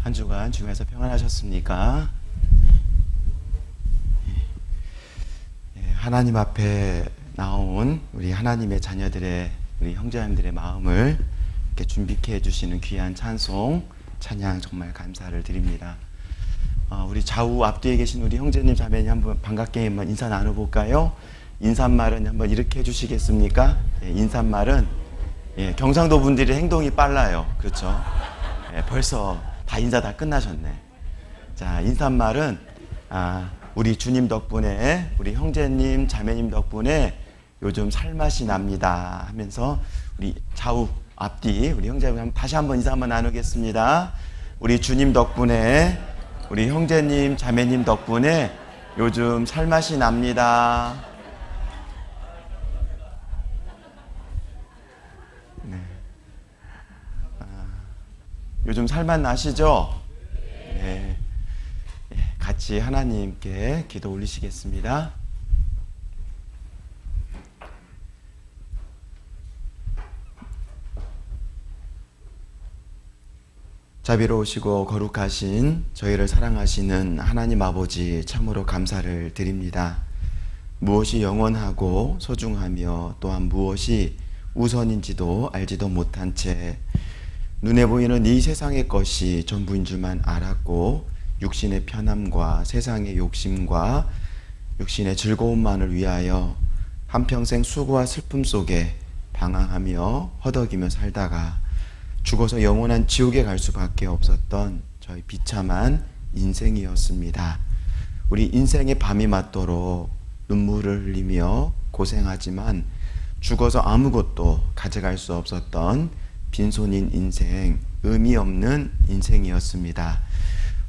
한 주간 주님에서 평안하셨습니까? 하나님 앞에 나온 우리 하나님의 자녀들의 우리 형제님들의 마음을 이렇게 준비케 해주시는 귀한 찬송, 찬양 정말 감사를 드립니다. 우리 좌우 앞뒤에 계신 우리 형제님 자매님 한번 반갑게 한번 인사 나눠볼까요? 인사말은 한번 이렇게 해주시겠습니까? 인사말은 경상도 분들이 행동이 빨라요. 그렇죠? 벌써 다 인사 다 끝나셨네. 자, 인사말은 우리 주님 덕분에, 우리 형제님 자매님 덕분에 요즘 살맛이 납니다 하면서 우리 좌우 앞뒤 우리 형제님 다시 한번 인사 한번 나누겠습니다. 우리 주님 덕분에, 우리 형제님 자매님 덕분에 요즘 살맛이 납니다. 네. 요즘 살맛 나시죠? 네. 같이 하나님께 기도 올리시겠습니다. 자비로우시고 거룩하신 저희를 사랑하시는 하나님 아버지, 참으로 감사를 드립니다. 무엇이 영원하고 소중하며 또한 무엇이 우선인지도 알지도 못한 채 눈에 보이는 이 세상의 것이 전부인 줄만 알았고, 육신의 편함과 세상의 욕심과 육신의 즐거움만을 위하여 한평생 수고와 슬픔 속에 방황하며 허덕이며 살다가 죽어서 영원한 지옥에 갈 수밖에 없었던 저희 비참한 인생이었습니다. 우리 인생의 밤이 맞도록 눈물을 흘리며 고생하지만 죽어서 아무것도 가져갈 수 없었던 빈손인 인생, 의미 없는 인생이었습니다.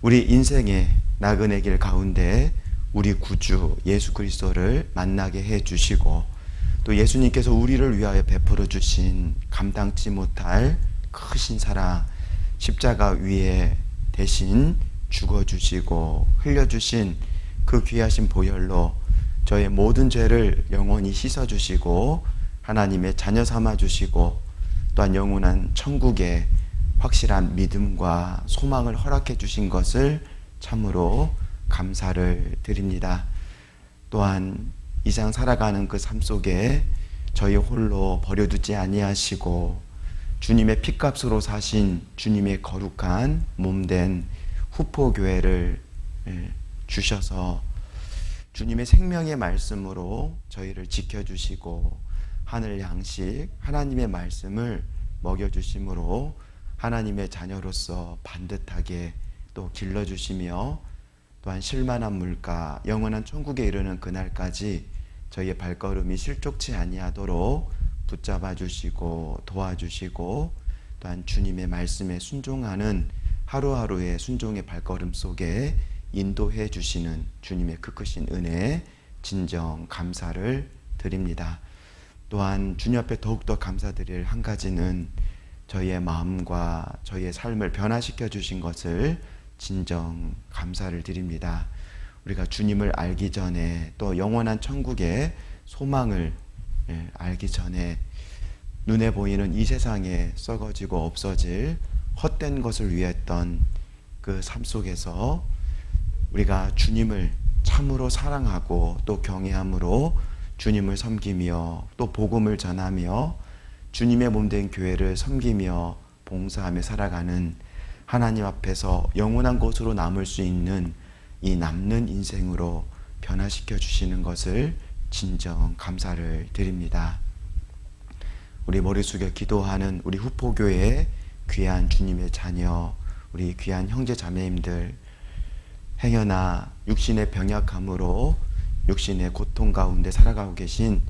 우리 인생의 나그네 길 가운데 우리 구주 예수 그리스도를 만나게 해주시고 또 예수님께서 우리를 위하여 베풀어 주신 감당치 못할 크신 사랑, 십자가 위에 대신 죽어주시고 흘려주신 그 귀하신 보혈로 저의 모든 죄를 영원히 씻어주시고 하나님의 자녀 삼아주시고 또한 영원한 천국의 확실한 믿음과 소망을 허락해 주신 것을 참으로 감사를 드립니다. 또한 이 장 살아가는 그 삶 속에 저희 홀로 버려두지 아니하시고 주님의 핏값으로 사신 주님의 거룩한 몸된 후포교회를 주셔서 주님의 생명의 말씀으로 저희를 지켜주시고 하늘 양식 하나님의 말씀을 먹여주심으로 하나님의 자녀로서 반듯하게 또 길러주시며 또한 실만한 물가 영원한 천국에 이르는 그날까지 저희의 발걸음이 실족치 아니하도록 붙잡아 주시고 도와주시고 또한 주님의 말씀에 순종하는 하루하루의 순종의 발걸음 속에 인도해 주시는 주님의 그 크신 은혜에 진정 감사를 드립니다. 또한 주님 앞에 더욱더 감사드릴 한 가지는 저희의 마음과 저희의 삶을 변화시켜 주신 것을 진정 감사를 드립니다. 우리가 주님을 알기 전에 또 영원한 천국의 소망을 알기 전에 눈에 보이는 이 세상에 썩어지고 없어질 헛된 것을 위했던 그 삶 속에서 우리가 주님을 참으로 사랑하고 또 경외함으로 주님을 섬기며 또 복음을 전하며 주님의 몸된 교회를 섬기며 봉사하며 살아가는 하나님 앞에서 영원한 곳으로 남을 수 있는 이 남는 인생으로 변화시켜 주시는 것을 진정 감사를 드립니다. 우리 머리 숙여 기도하는 우리 후포교회의 귀한 주님의 자녀, 우리 귀한 형제 자매님들, 행여나 육신의 병약함으로 육신의 고통 가운데 살아가고 계신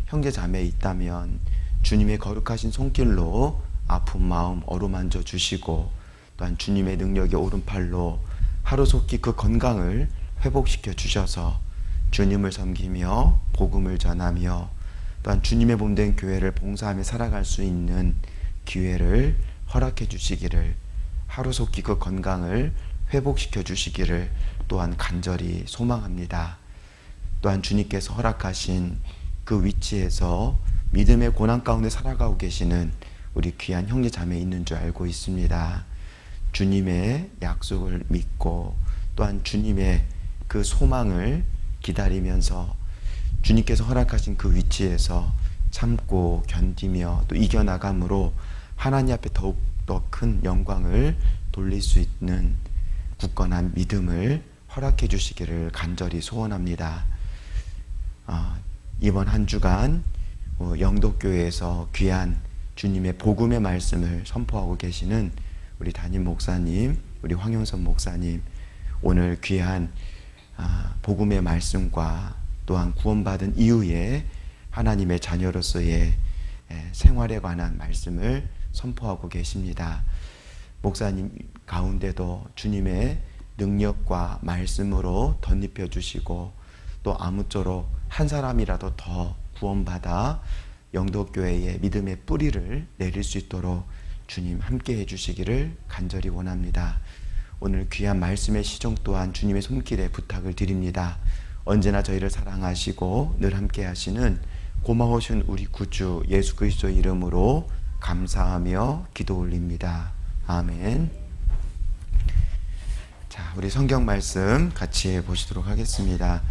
형제 자매 있다면 주님의 거룩하신 손길로 아픈 마음 어루만져 주시고 또한 주님의 능력의 오른팔로 하루속히 그 건강을 회복시켜 주셔서 주님을 섬기며 복음을 전하며 또한 주님의 몸된 교회를 봉사하며 살아갈 수 있는 기회를 허락해 주시기를, 하루속히 그 건강을 회복시켜 주시기를 또한 간절히 소망합니다. 또한 주님께서 허락하신 그 위치에서 믿음의 고난 가운데 살아가고 계시는 우리 귀한 형제 자매 있는 줄 알고 있습니다. 주님의 약속을 믿고 또한 주님의 그 소망을 기다리면서 주님께서 허락하신 그 위치에서 참고 견디며 또 이겨나감으로 하나님 앞에 더욱더 큰 영광을 돌릴 수 있는 굳건한 믿음을 허락해 주시기를 간절히 소원합니다. 이번 한 주간 영도교회에서 귀한 주님의 복음의 말씀을 선포하고 계시는 우리 담임 목사님, 우리 황영선 목사님, 오늘 귀한 복음의 말씀과 또한 구원받은 이후에 하나님의 자녀로서의 생활에 관한 말씀을 선포하고 계십니다. 목사님 가운데도 주님의 능력과 말씀으로 덧입혀 주시고 또 아무쪼록 한 사람이라도 더 구원받아 영도교회의 믿음의 뿌리를 내릴 수 있도록 주님 함께 해주시기를 간절히 원합니다. 오늘 귀한 말씀의 시종 또한 주님의 손길에 부탁을 드립니다. 언제나 저희를 사랑하시고 늘 함께 하시는 고마우신 우리 구주 예수 그리스도의 이름으로 감사하며 기도 올립니다. 아멘. 자, 우리 성경 말씀 같이 보시도록 하겠습니다.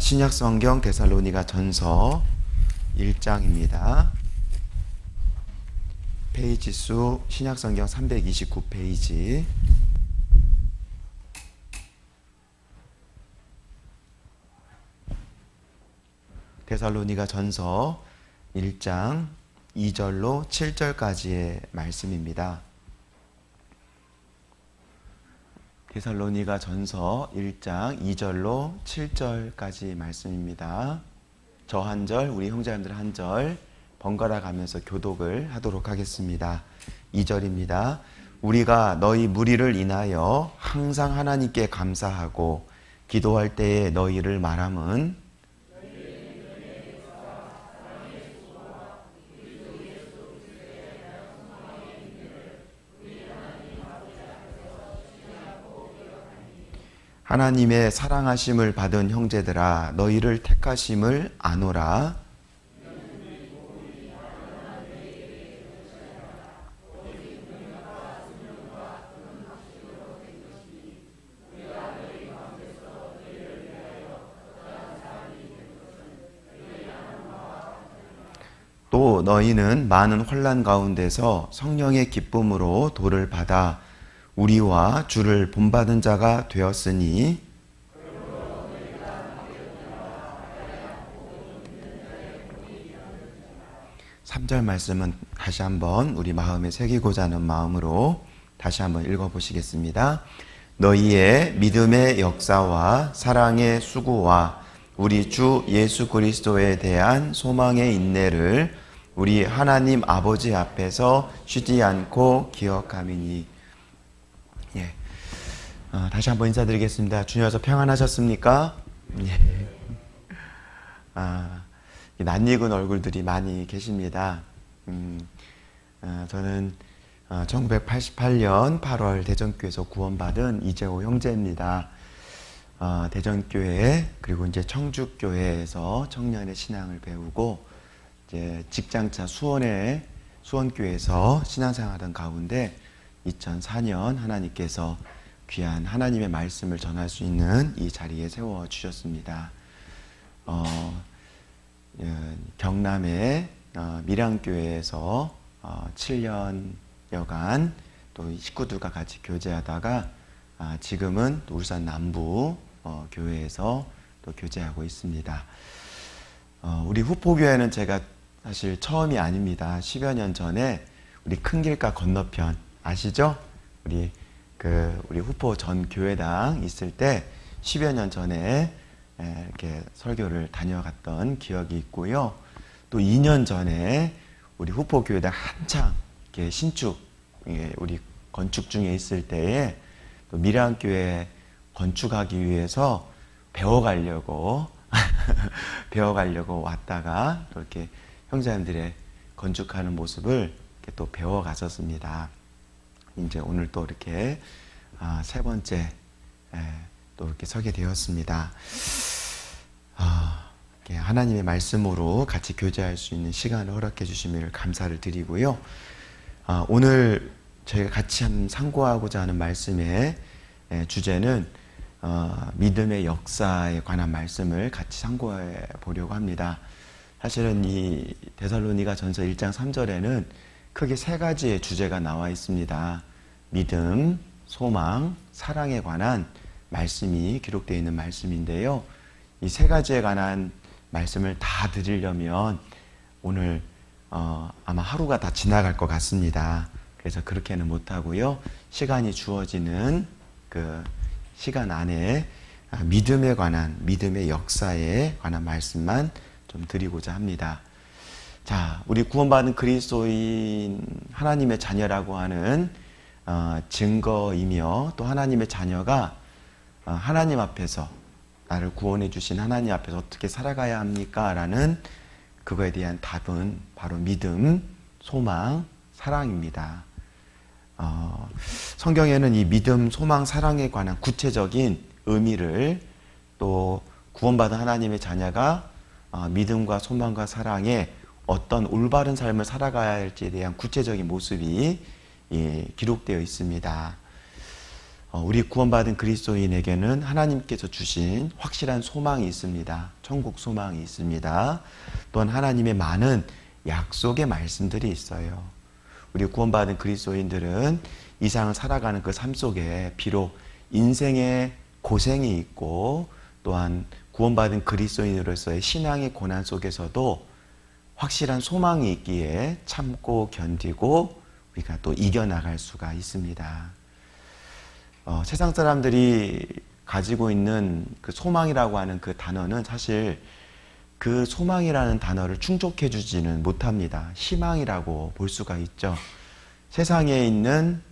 신약 성경 데살로니가 전서 1장입니다. 페이지 수 신약 성경 329페이지. 데살로니가 전서 1장 2절로 7절까지의 말씀입니다. 데살로니가 전서 1장 2절로 7절까지 말씀입니다. 저 한 절, 우리 형제님들 한 절 번갈아 가면서 교독을 하도록 하겠습니다. 2절입니다. 우리가 너희 무리를 인하여 항상 하나님께 감사하고 기도할 때에 너희를 말함은 하나님의 사랑하심을 받은 형제들아 너희를 택하심을 아노라. 또 너희는 많은 환난 가운데서 성령의 기쁨으로 도를 받아 우리와 주를 본받은 자가 되었으니 3절 말씀은 다시 한번 우리 마음에 새기고자 하는 마음으로 다시 한번 읽어보시겠습니다. 너희의 믿음의 역사와 사랑의 수고와 우리 주 예수 그리스도에 대한 소망의 인내를 우리 하나님 아버지 앞에서 쉬지 않고 기억함이니. 다시 한번 인사드리겠습니다. 주님께서 평안하셨습니까? 예. 낯익은 얼굴들이 많이 계십니다. 저는 1988년 8월 대전교회에서 구원받은 이재호 형제입니다. 대전교회 그리고 이제 청주교회에서 청년의 신앙을 배우고 이제 직장차 수원교회에서 신앙생활하던 가운데 2004년 하나님께서 귀한 하나님의 말씀을 전할 수 있는 이 자리에 세워 주셨습니다. 경남의 밀양교회에서 7년여간 또 식구들과 같이 교제하다가 지금은 울산 남부 교회에서 또 교제하고 있습니다. 우리 후포교회는 제가 사실 처음이 아닙니다. 10여 년 전에 우리 큰 길가 건너편 아시죠? 우리 후포 전 교회당 있을 때 10여 년 전에 이렇게 설교를 다녀갔던 기억이 있고요. 또 2년 전에 우리 후포 교회당 한창 이렇게 신축 우리 건축 중에 있을 때에 또 밀양교회 건축하기 위해서 배워가려고 왔다가 또 이렇게 형제님들의 건축하는 모습을 이렇게 또 배워갔었습니다. 이제 오늘 또 이렇게 세 번째 또 이렇게 서게 되었습니다. 하나님의 말씀으로 같이 교제할 수 있는 시간을 허락해 주심을 감사를 드리고요. 오늘 저희가 같이 상고하고자 하는 말씀의 주제는 믿음의 역사에 관한 말씀을 같이 상고해 보려고 합니다. 사실은 이 데살로니가 전서 1장 3절에는 크게 세 가지의 주제가 나와 있습니다. 믿음, 소망, 사랑에 관한 말씀이 기록되어 있는 말씀인데요. 이 세 가지에 관한 말씀을 다 드리려면 오늘 아마 하루가 다 지나갈 것 같습니다. 그래서 그렇게는 못하고요. 시간이 주어지는 그 시간 안에 믿음에 관한, 믿음의 역사에 관한 말씀만 좀 드리고자 합니다. 자, 우리 구원받은 그리스도인 하나님의 자녀라고 하는 증거이며 또 하나님의 자녀가 하나님 앞에서 나를 구원해 주신 하나님 앞에서 어떻게 살아가야 합니까? 라는 그거에 대한 답은 바로 믿음, 소망, 사랑입니다. 성경에는 이 믿음, 소망, 사랑에 관한 구체적인 의미를 또 구원받은 하나님의 자녀가 믿음과 소망과 사랑에 어떤 올바른 삶을 살아가야 할지에 대한 구체적인 모습이 기록되어 있습니다. 우리 구원받은 그리스도인에게는 하나님께서 주신 확실한 소망이 있습니다. 천국 소망이 있습니다. 또한 하나님의 많은 약속의 말씀들이 있어요. 우리 구원받은 그리스도인들은 이 세상을 살아가는 그 삶 속에 비록 인생의 고생이 있고 또한 구원받은 그리스도인으로서의 신앙의 고난 속에서도 확실한 소망이 있기에 참고 견디고 우리가 또 이겨나갈 수가 있습니다. 세상 사람들이 가지고 있는 그 소망이라고 하는 그 단어는 사실 그 소망이라는 단어를 충족해 주지는 못합니다. 희망이라고 볼 수가 있죠. 세상에 있는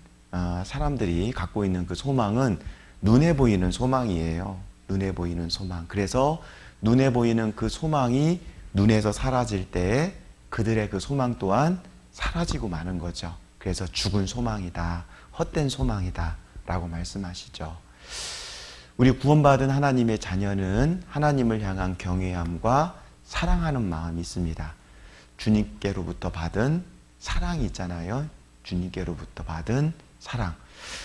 사람들이 갖고 있는 그 소망은 눈에 보이는 소망이에요. 눈에 보이는 소망. 그래서 눈에 보이는 그 소망이 눈에서 사라질 때 그들의 그 소망 또한 사라지고 마는 거죠. 그래서 죽은 소망이다, 헛된 소망이다 라고 말씀하시죠. 우리 구원받은 하나님의 자녀는 하나님을 향한 경외함과 사랑하는 마음이 있습니다. 주님께로부터 받은 사랑이 있잖아요. 주님께로부터 받은 사랑.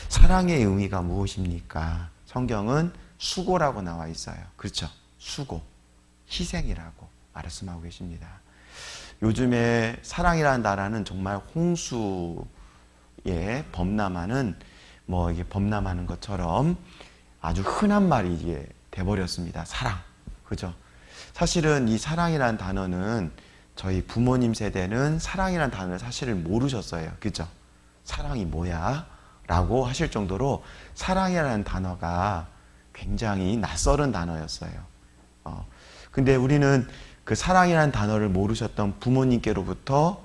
사랑의 의미가 무엇입니까? 성경은 수고라고 나와 있어요. 그렇죠? 수고, 희생이라고 말씀하고 계십니다. 요즘에 사랑이라는 나라는 정말 홍수에 범람하는 이게 범람하는 것처럼 아주 흔한 말이 이게 돼버렸습니다. 사랑. 그죠? 사실은 이 사랑이라는 단어는 저희 부모님 세대는 사랑이라는 단어를 사실을 모르셨어요. 그죠? 사랑이 뭐야? 라고 하실 정도로 사랑이라는 단어가 굉장히 낯설은 단어였어요. 근데 우리는 그 사랑이라는 단어를 모르셨던 부모님께로부터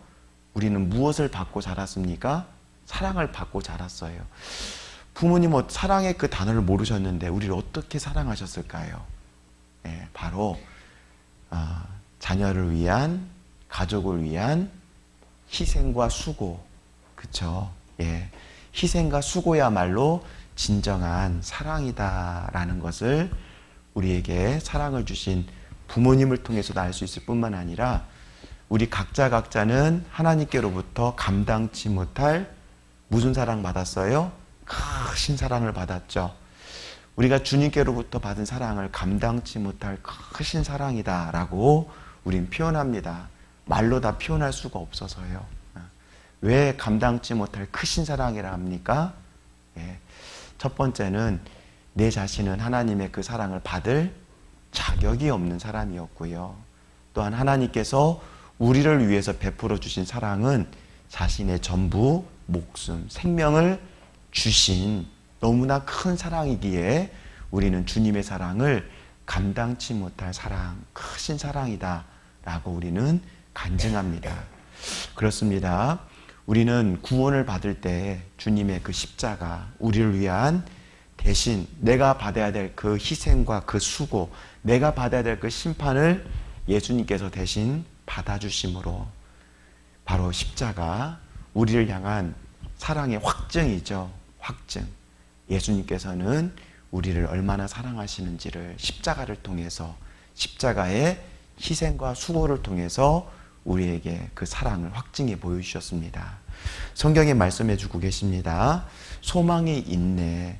우리는 무엇을 받고 자랐습니까? 사랑을 받고 자랐어요. 부모님은 사랑의 그 단어를 모르셨는데 우리를 어떻게 사랑하셨을까요? 네, 바로 자녀를 위한, 가족을 위한 희생과 수고. 그쵸? 예, 희생과 수고야말로 진정한 사랑이다라는 것을 우리에게 사랑을 주신 부모님을 통해서도 알 수 있을 뿐만 아니라 우리 각자는 하나님께로부터 감당치 못할 무슨 사랑 받았어요? 크신 사랑을 받았죠. 우리가 주님께로부터 받은 사랑을 감당치 못할 크신 사랑이다라고 우린 표현합니다. 말로 다 표현할 수가 없어서요. 왜 감당치 못할 크신 사랑이라 합니까? 예. 첫 번째는 내 자신은 하나님의 그 사랑을 받을 자격이 없는 사람이었고요. 또한 하나님께서 우리를 위해서 베풀어 주신 사랑은 자신의 전부, 목숨, 생명을 주신 너무나 큰 사랑이기에 우리는 주님의 사랑을 감당치 못할 사랑, 크신 사랑이다 라고 우리는 간증합니다. 그렇습니다. 우리는 구원을 받을 때 주님의 그 십자가, 우리를 위한 대신 내가 받아야 될 그 희생과 그 수고, 내가 받아야 될 그 심판을 예수님께서 대신 받아주심으로 바로 십자가, 우리를 향한 사랑의 확증이죠. 확증. 예수님께서는 우리를 얼마나 사랑하시는지를 십자가를 통해서, 십자가의 희생과 수고를 통해서 우리에게 그 사랑을 확증해 보여주셨습니다. 성경에 말씀해 주고 계십니다. 소망이 있네.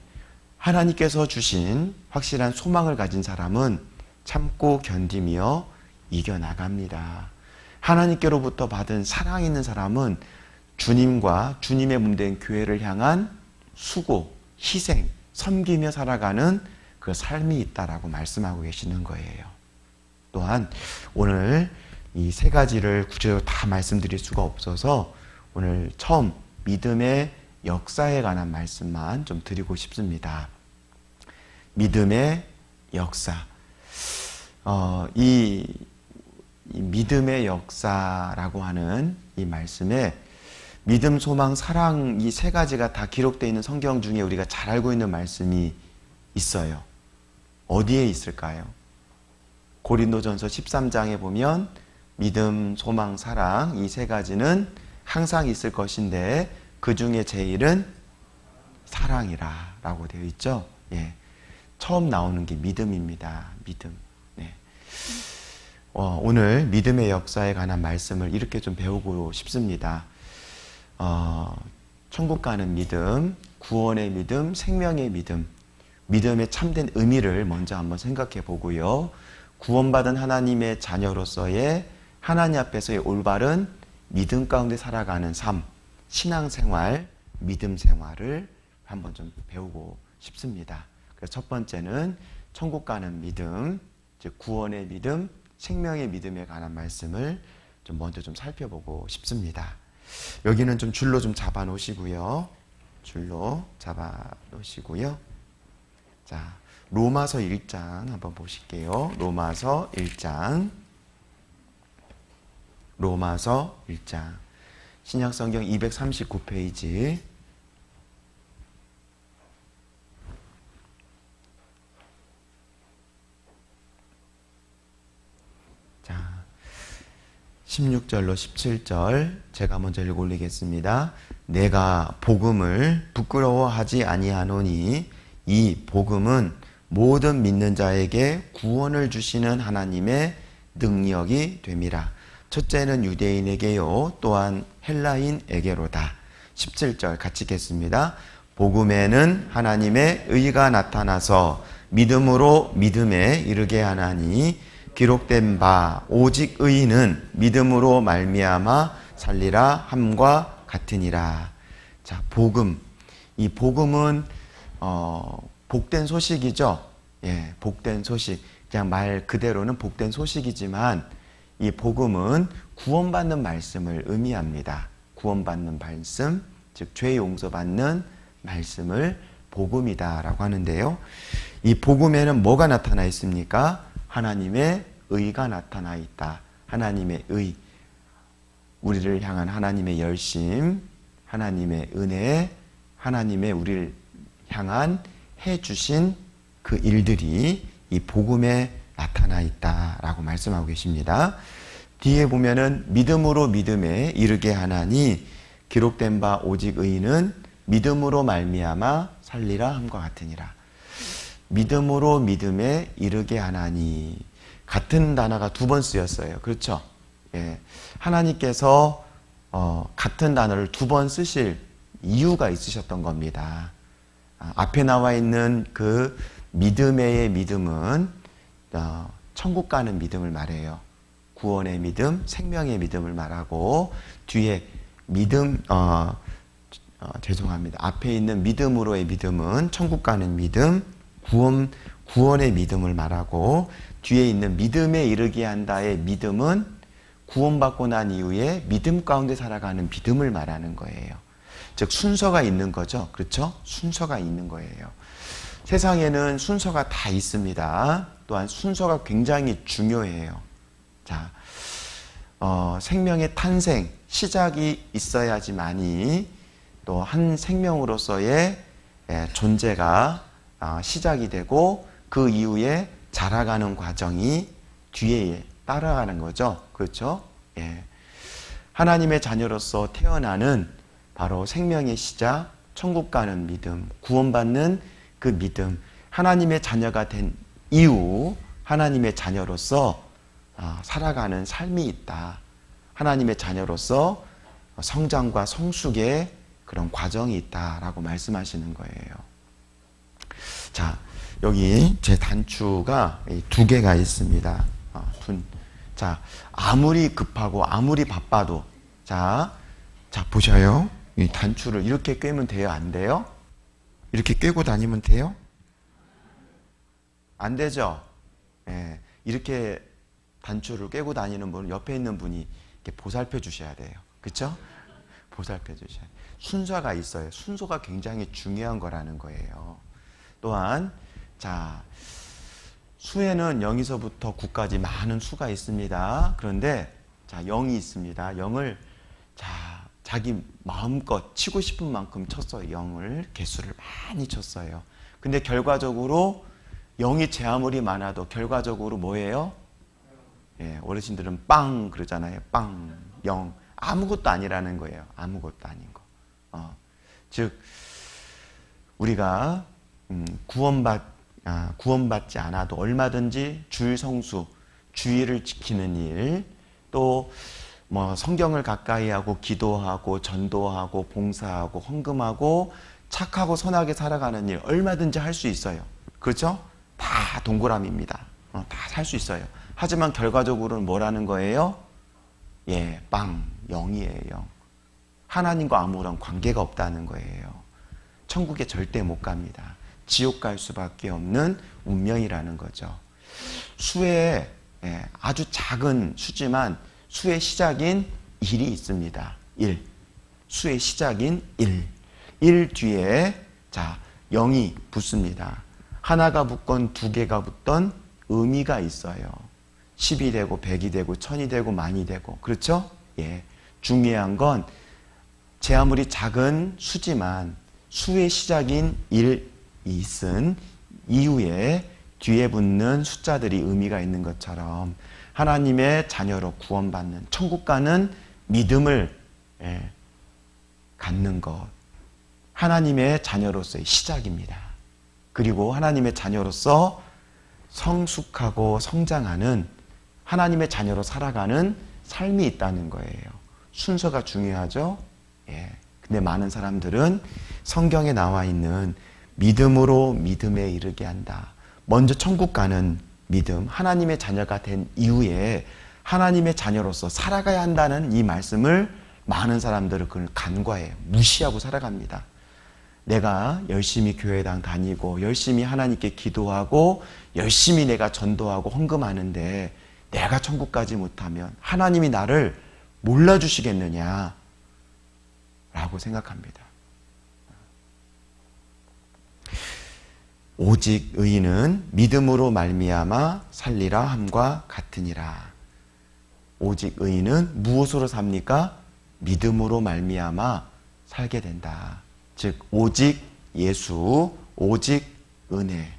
하나님께서 주신 확실한 소망을 가진 사람은 참고 견디며 이겨나갑니다. 하나님께로부터 받은 사랑 있는 사람은 주님과 주님의 몸된 교회를 향한 수고, 희생, 섬기며 살아가는 그 삶이 있다라고 말씀하고 계시는 거예요. 또한 오늘 이 세 가지를 구체적으로 다 말씀드릴 수가 없어서 오늘 처음 믿음의 역사에 관한 말씀만 좀 드리고 싶습니다. 믿음의 역사. 이 믿음의 역사라고 하는 이 말씀에 믿음, 소망, 사랑 이 세 가지가 다 기록되어 있는 성경 중에 우리가 잘 알고 있는 말씀이 있어요. 어디에 있을까요? 고린도전서 13장에 보면 믿음, 소망, 사랑 이 세 가지는 항상 있을 것인데 그 중에 제일은 사랑이라 라고 되어 있죠. 예. 처음 나오는 게 믿음입니다. 믿음. 네. 오늘 믿음의 역사에 관한 말씀을 이렇게 좀 배우고 싶습니다. 천국 가는 믿음, 구원의 믿음, 생명의 믿음, 믿음의 참된 의미를 먼저 한번 생각해 보고요. 구원받은 하나님의 자녀로서의 하나님 앞에서의 올바른 믿음 가운데 살아가는 삶, 신앙생활, 믿음 생활을 한번 좀 배우고 싶습니다. 그래서 첫 번째는 천국 가는 믿음, 즉 구원의 믿음, 생명의 믿음에 관한 말씀을 좀 먼저 좀 살펴보고 싶습니다. 여기는 좀 줄로 좀 잡아 놓으시고요. 줄로 잡아 놓으시고요. 자, 로마서 1장 한번 보실게요. 로마서 1장. 로마서 1장. 신약성경 239페이지. 자, 16절로 17절 제가 먼저 읽어 올리겠습니다. 내가 복음을 부끄러워하지 아니하노니 이 복음은 모든 믿는 자에게 구원을 주시는 하나님의 능력이 됨이라. 첫째는 유대인에게요 또한 헬라인에게로다. 17절 같이 읽겠습니다. 복음에는 하나님의 의가 나타나서 믿음으로 믿음에 이르게 하나니 기록된 바 오직 의인은 믿음으로 말미암아 살리라 함과 같으니라. 자, 복음. 이 복음은 복된 소식이죠. 예, 복된 소식. 그냥 말 그대로는 복된 소식이지만 이 복음은 구원받는 말씀을 의미합니다. 구원받는 말씀, 즉 죄 용서받는 말씀을 복음이다라고 하는데요. 이 복음에는 뭐가 나타나 있습니까? 하나님의 의가 나타나 있다. 하나님의 의, 우리를 향한 하나님의 열심, 하나님의 은혜, 하나님의 우리를 향한 해주신 그 일들이 이 복음에 나타나 있다라고 말씀하고 계십니다. 뒤에 보면은 믿음으로 믿음에 이르게 하나니 기록된 바 오직 의인은 믿음으로 말미암아 살리라 함과 같으니라. 믿음으로 믿음에 이르게 하나니, 같은 단어가 두 번 쓰였어요. 그렇죠? 예. 하나님께서 같은 단어를 두 번 쓰실 이유가 있으셨던 겁니다. 앞에 나와 있는 그 믿음의 믿음은 천국 가는 믿음을 말해요. 구원의 믿음, 생명의 믿음을 말하고, 뒤에 믿음, 죄송합니다. 앞에 있는 믿음으로의 믿음은 천국 가는 믿음, 구원의 믿음을 말하고, 뒤에 있는 믿음에 이르게 한다의 믿음은 구원받고 난 이후에 믿음 가운데 살아가는 믿음을 말하는 거예요. 즉 순서가 있는 거죠. 그렇죠? 순서가 있는 거예요. 세상에는 순서가 다 있습니다. 또한 순서가 굉장히 중요해요. 자, 생명의 탄생, 시작이 있어야지만이 또 한 생명으로서의 존재가 시작이 되고, 그 이후에 자라가는 과정이 뒤에 따라가는 거죠. 그렇죠? 예. 하나님의 자녀로서 태어나는 바로 생명의 시작, 천국 가는 믿음, 구원받는 그 믿음, 하나님의 자녀가 된 이후 하나님의 자녀로서 살아가는 삶이 있다. 하나님의 자녀로서 성장과 성숙의 그런 과정이 있다라고 말씀하시는 거예요. 자, 여기 제 단추가 두 개가 있습니다. 자, 아무리 급하고 아무리 바빠도, 자 보셔요. 이 단추를 이렇게 꿰면 돼요? 안 돼요? 이렇게 꿰고 다니면 돼요? 안 되죠? 예, 이렇게 단추를 꿰고 다니는 분은 옆에 있는 분이 이렇게 보살펴 주셔야 돼요. 그렇죠? 보살펴 주셔야 돼요. 순서가 있어요. 순서가 굉장히 중요한 거라는 거예요. 또한 자, 수에는 0에서부터 9까지 많은 수가 있습니다. 그런데 자, 0이 있습니다. 0을 자기 마음껏 치고 싶은 만큼 쳤어요. 0을 개수를 많이 쳤어요. 근데 결과적으로 0이 제 아무리 많아도 결과적으로 뭐예요? 예, 어르신들은 빵 그러잖아요. 빵, 0. 아무것도 아니라는 거예요. 아무것도 아닌 거. 즉 우리가 구원받지 않아도 얼마든지 주일 성수, 주일을 지키는 일, 또 뭐 성경을 가까이 하고 기도하고 전도하고 봉사하고 헌금하고 착하고 선하게 살아가는 일 얼마든지 할 수 있어요. 그렇죠? 다 동그라미입니다. 다 살 수 있어요. 하지만 결과적으로는 뭐라는 거예요? 예, 빵, 0이에요. 0. 하나님과 아무런 관계가 없다는 거예요. 천국에 절대 못 갑니다. 지옥 갈 수밖에 없는 운명이라는 거죠. 수의 아주 작은 수지만 수의 시작인 1이 있습니다. 1. 수의 시작인 1. 1 뒤에 0이 붙습니다. 하나가 붙건 두 개가 붙던 의미가 있어요. 10이 되고 100이 되고 1000이 되고 만이 되고, 그렇죠? 중요한 건 제 아무리 작은 수지만 수의 시작인 1이 있은 이후에 뒤에 붙는 숫자들이 의미가 있는 것처럼 하나님의 자녀로 구원받는, 천국 가는 믿음을 갖는 것, 하나님의 자녀로서의 시작입니다. 그리고 하나님의 자녀로서 성숙하고 성장하는, 하나님의 자녀로 살아가는 삶이 있다는 거예요. 순서가 중요하죠? 근데 많은 사람들은 성경에 나와 있는 믿음으로 믿음에 이르게 한다, 먼저 천국 가는 믿음, 하나님의 자녀가 된 이후에 하나님의 자녀로서 살아가야 한다는 이 말씀을 많은 사람들은 그걸 간과해요. 무시하고 살아갑니다. 내가 열심히 교회당 다니고 열심히 하나님께 기도하고 열심히 내가 전도하고 헌금하는데 내가 천국 가지 못하면 하나님이 나를 몰라주시겠느냐 라고 생각합니다. 오직 의인은 믿음으로 말미암아 살리라 함과 같으니라. 오직 의인은 무엇으로 삽니까? 믿음으로 말미암아 살게 된다. 즉 오직 예수, 오직 은혜,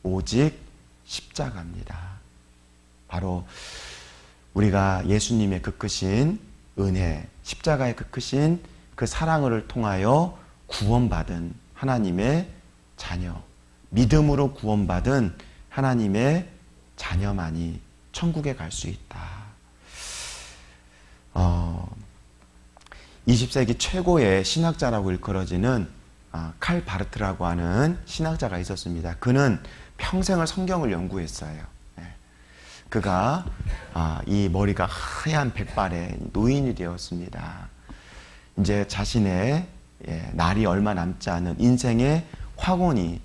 오직 십자가입니다. 바로 우리가 예수님의 그 크신 은혜, 십자가의 그 크신 그 사랑을 통하여 구원받은 하나님의 자녀, 믿음으로 구원받은 하나님의 자녀만이 천국에 갈 수 있다. 20세기 최고의 신학자라고 일컬어지는 칼 바르트라고 하는 신학자가 있었습니다. 그는 평생을 성경을 연구했어요. 그가 이 머리가 하얀 백발의 노인이 되었습니다. 이제 자신의 날이 얼마 남지 않은 인생의 황혼이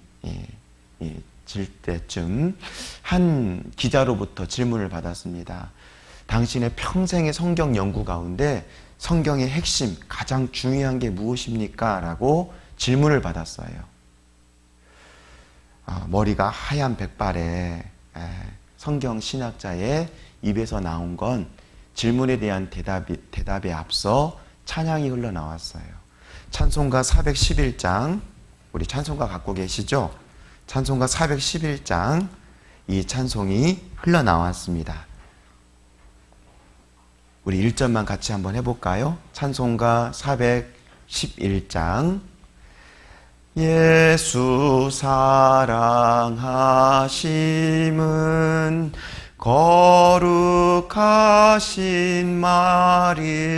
질 때쯤 한 기자로부터 질문을 받았습니다. 당신의 평생의 성경 연구 가운데 성경의 핵심, 가장 중요한 게 무엇입니까? 라고 질문을 받았어요. 머리가 하얀 백발의 성경 신학자의 입에서 나온 건 질문에 대한 대답에 앞서 찬양이 흘러나왔어요. 찬송가 411장, 우리 찬송가 갖고 계시죠? 찬송가 411장, 이 찬송이 흘러나왔습니다. 우리 1절만 같이 한번 해볼까요? 찬송가 411장. 예수 사랑하심은 거룩하신 말일세.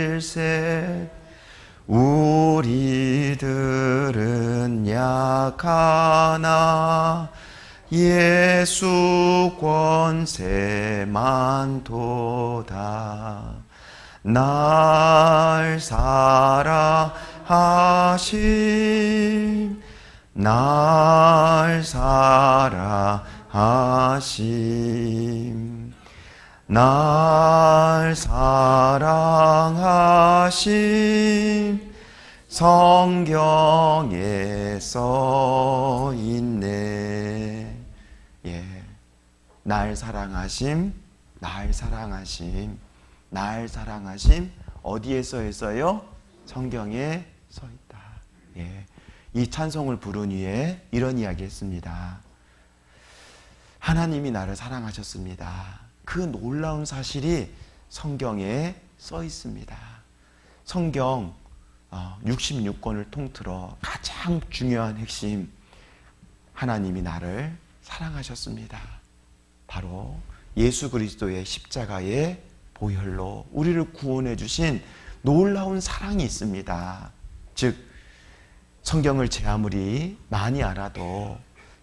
우리들은 약하나 예수 권세만 도다. 날 사랑하심, 날 사랑하심, 날 사랑하심, 성경에 써 있네. 날 사랑하심, 날 사랑하심, 날 사랑하심, 어디에 써 있어요? 성경에 써 있다. 이 찬송을 부른 후에 이런 이야기 했습니다. 하나님이 나를 사랑하셨습니다. 그 놀라운 사실이 성경에 써 있습니다. 성경 66권을 통틀어 가장 중요한 핵심, 하나님이 나를 사랑하셨습니다. 바로 예수 그리스도의 십자가의 보혈로 우리를 구원해 주신 놀라운 사랑이 있습니다. 즉 성경을 제 아무리 많이 알아도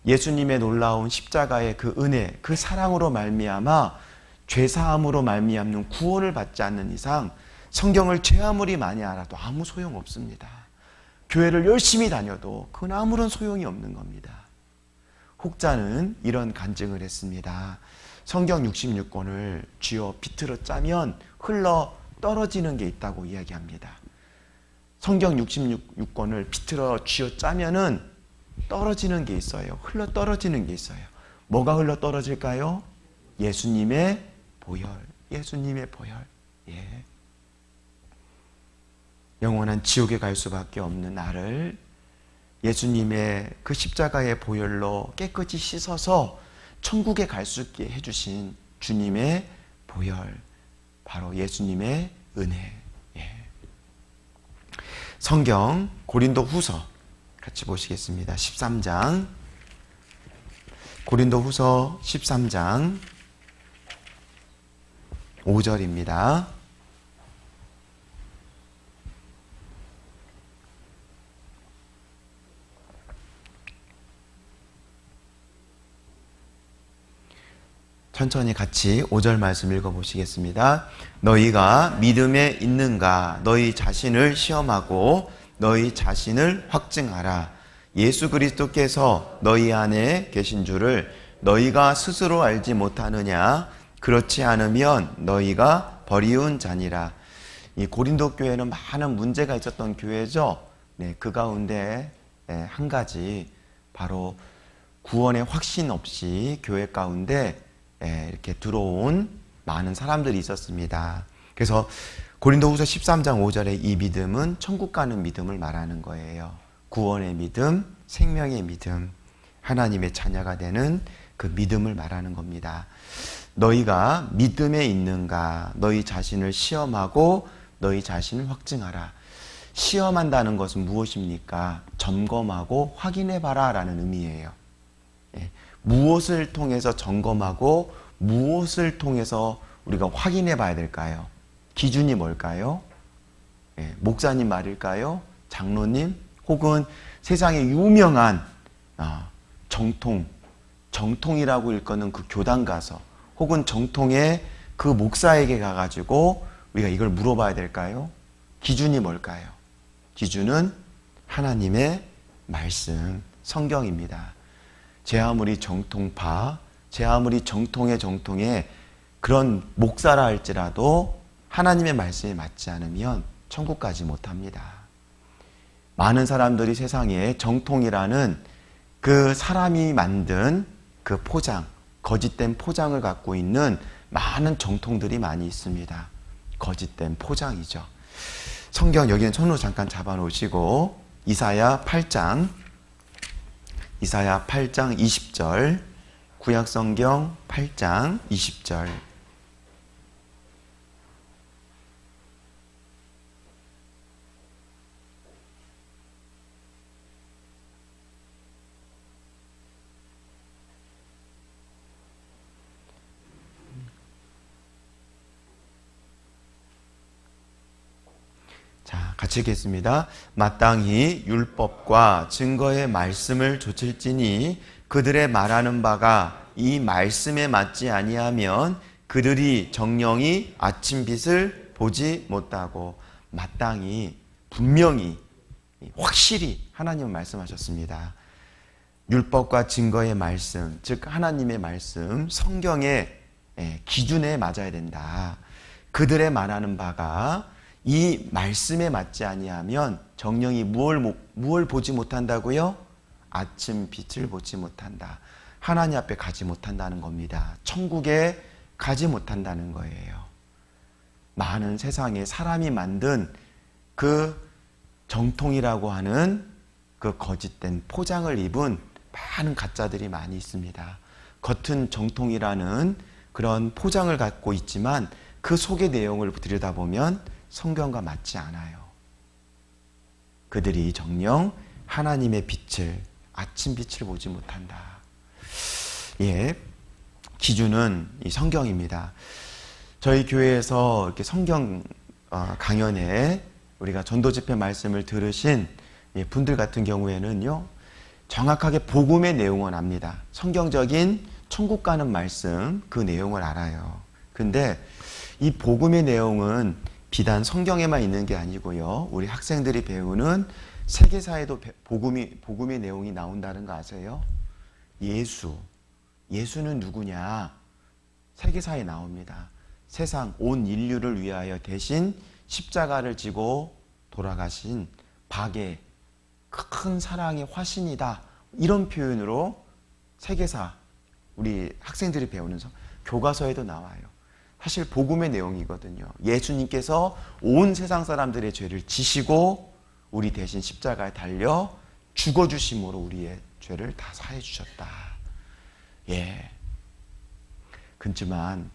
예수님의 놀라운 십자가의 그 은혜, 그 사랑으로 말미암아 죄사함으로 말미암는 구원을 받지 않는 이상 성경을 제 아무리 많이 알아도 아무 소용없습니다. 교회를 열심히 다녀도 그건 아무런 소용이 없는 겁니다. 혹자는 이런 간증을 했습니다. 성경 66권을 쥐어 비틀어 짜면 흘러 떨어지는 게 있다고 이야기합니다. 성경 66권을 비틀어 쥐어 짜면은 떨어지는 게 있어요. 흘러 떨어지는 게 있어요. 뭐가 흘러 떨어질까요? 예수님의 보혈. 예수님의 보혈. 예. 영원한 지옥에 갈 수밖에 없는 나를 예수님의 그 십자가의 보혈로 깨끗이 씻어서 천국에 갈 수 있게 해주신 주님의 보혈, 바로 예수님의 은혜. 예. 성경 고린도후서 같이 보시겠습니다. 13장, 고린도후서 13장 5절입니다. 천천히 같이 5절 말씀 읽어보시겠습니다. 너희가 믿음에 있는가? 너희 자신을 시험하고 너희 자신을 확증하라. 예수 그리스도께서 너희 안에 계신 줄을 너희가 스스로 알지 못하느냐? 그렇지 않으면 너희가 버리운 자니라. 이 고린도 교회는 많은 문제가 있었던 교회죠. 네, 그 가운데 한 가지, 바로 구원의 확신 없이 교회 가운데 이렇게 들어온 많은 사람들이 있었습니다. 그래서 고린도후서 13장 5절의 이 믿음은 천국 가는 믿음을 말하는 거예요. 구원의 믿음, 생명의 믿음, 하나님의 자녀가 되는 그 믿음을 말하는 겁니다. 너희가 믿음에 있는가? 너희 자신을 시험하고 너희 자신을 확증하라. 시험한다는 것은 무엇입니까? 점검하고 확인해봐라 라는 의미예요. 무엇을 통해서 점검하고 무엇을 통해서 우리가 확인해 봐야 될까요? 기준이 뭘까요? 목사님 말일까요? 장로님? 혹은 세상에 유명한 정통이라고 일컫는 그 교단 가서, 혹은 정통의 그 목사에게 가가지고 우리가 이걸 물어봐야 될까요? 기준이 뭘까요? 기준은 하나님의 말씀, 성경입니다. 제 아무리 정통파, 제 아무리 정통의 그런 목사라 할지라도 하나님의 말씀에 맞지 않으면 천국 가지 못합니다. 많은 사람들이 세상에 정통이라는 그 사람이 만든 그 포장, 거짓된 포장을 갖고 있는 많은 정통들이 많이 있습니다. 거짓된 포장이죠. 성경 여기는 손으로 잠깐 잡아놓으시고 이사야 8장 20절, 구약성경 8장 20절. 자, 같이 읽겠습니다. 마땅히 율법과 증거의 말씀을 좇을지니 그들의 말하는 바가 이 말씀에 맞지 아니하면 그들이 정령이 아침빛을 보지 못하고. 마땅히, 분명히, 확실히 하나님은 말씀하셨습니다. 율법과 증거의 말씀, 즉 하나님의 말씀, 성경의 기준에 맞아야 된다. 그들의 말하는 바가 이 말씀에 맞지 아니하면 정령이 무엇을 보지 못한다고요? 아침 빛을 보지 못한다. 하나님 앞에 가지 못한다는 겁니다. 천국에 가지 못한다는 거예요. 많은 세상에 사람이 만든 그 정통이라고 하는 그 거짓된 포장을 입은 많은 가짜들이 많이 있습니다. 겉은 정통이라는 그런 포장을 갖고 있지만 그 속의 내용을 들여다보면 성경과 맞지 않아요. 그들이 정녕 하나님의 빛을, 아침 빛을 보지 못한다. 예, 기준은 이 성경입니다. 저희 교회에서 이렇게 성경 강연에 우리가 전도 집회 말씀을 들으신 분들 같은 경우에는요, 정확하게 복음의 내용은 압니다. 성경적인 천국 가는 말씀, 그 내용을 알아요. 근데 이 복음의 내용은 비단 성경에만 있는 게 아니고요, 우리 학생들이 배우는 세계사에도 복음의 내용이 나온다는 거 아세요? 예수는 누구냐? 세계사에 나옵니다. 세상 온 인류를 위하여 대신 십자가를 지고 돌아가신 박의 큰 사랑의 화신이다. 이런 표현으로 세계사 우리 학생들이 배우는 교과서에도 나와요. 사실 복음의 내용이거든요. 예수님께서 온 세상 사람들의 죄를 지시고 우리 대신 십자가에 달려 죽어주심으로 우리의 죄를 다 사해 주셨다. 예. 그렇지만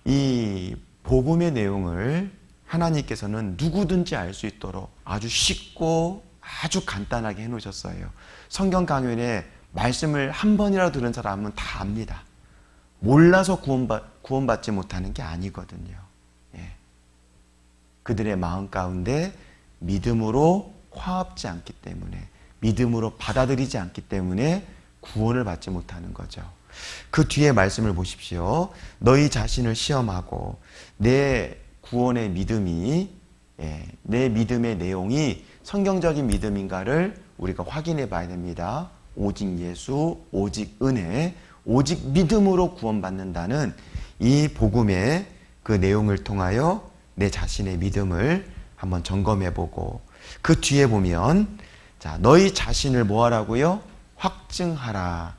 이 복음의 내용을 하나님께서는 누구든지 알 수 있도록 아주 쉽고 아주 간단하게 해놓으셨어요. 성경 강연에 말씀을 한 번이라도 들은 사람은 다 압니다. 몰라서 구원받지 못하는 게 아니거든요. 예. 그들의 마음 가운데 믿음으로 화합지 않기 때문에, 믿음으로 받아들이지 않기 때문에 구원을 받지 못하는 거죠. 그 뒤에 말씀을 보십시오. 너희 자신을 시험하고 내 구원의 믿음이, 내 믿음의 내용이 성경적인 믿음인가를 우리가 확인해 봐야 됩니다. 오직 예수, 오직 은혜, 오직 믿음으로 구원받는다는 이 복음의 그 내용을 통하여 내 자신의 믿음을 한번 점검해 보고, 그 뒤에 보면 자, 너희 자신을 뭐 하라고요? 확증하라.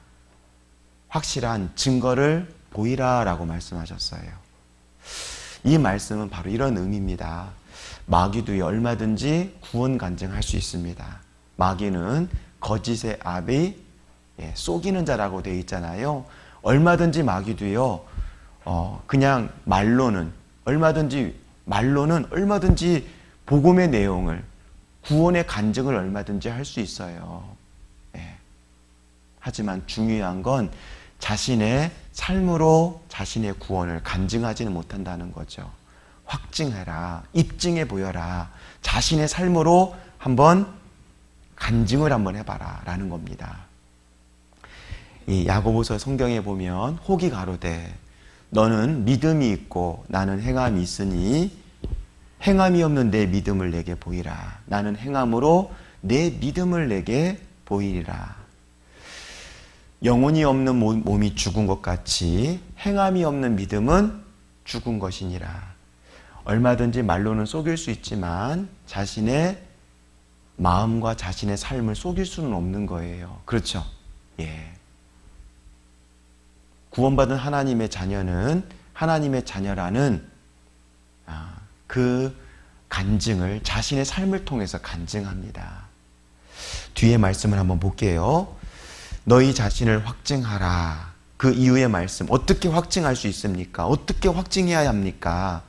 확실한 증거를 보이라 라고 말씀하셨어요. 이 말씀은 바로 이런 의미입니다. 마귀도 얼마든지 구원 간증할 수 있습니다. 마귀는 거짓의 압이 속이는 자라고 되어 있잖아요. 얼마든지 마귀도요, 그냥 말로는 얼마든지 복음의 내용을, 구원의 간증을 얼마든지 할 수 있어요. 하지만 중요한 건 자신의 삶으로 자신의 구원을 간증하지는 못한다는 거죠. 확증해라, 입증해 보여라, 자신의 삶으로 한번 간증을 한번 해봐라 라는 겁니다. 이 야고보서 성경에 보면 혹이 가로되 너는 믿음이 있고 나는 행함이 있으니 행함이 없는 내 믿음을 내게 보이라. 나는 행함으로 내 믿음을 내게 보이리라. 영혼이 없는 몸이 죽은 것 같이 행함이 없는 믿음은 죽은 것이니라. 얼마든지 말로는 속일 수 있지만 자신의 마음과 자신의 삶을 속일 수는 없는 거예요. 그렇죠? 예. 구원받은 하나님의 자녀는 하나님의 자녀라는 그 간증을 자신의 삶을 통해서 간증합니다. 뒤에 말씀을 한번 볼게요. 너희 자신을 확증하라. 그 이후의 말씀, 어떻게 확증할 수 있습니까? 어떻게 확증해야 합니까?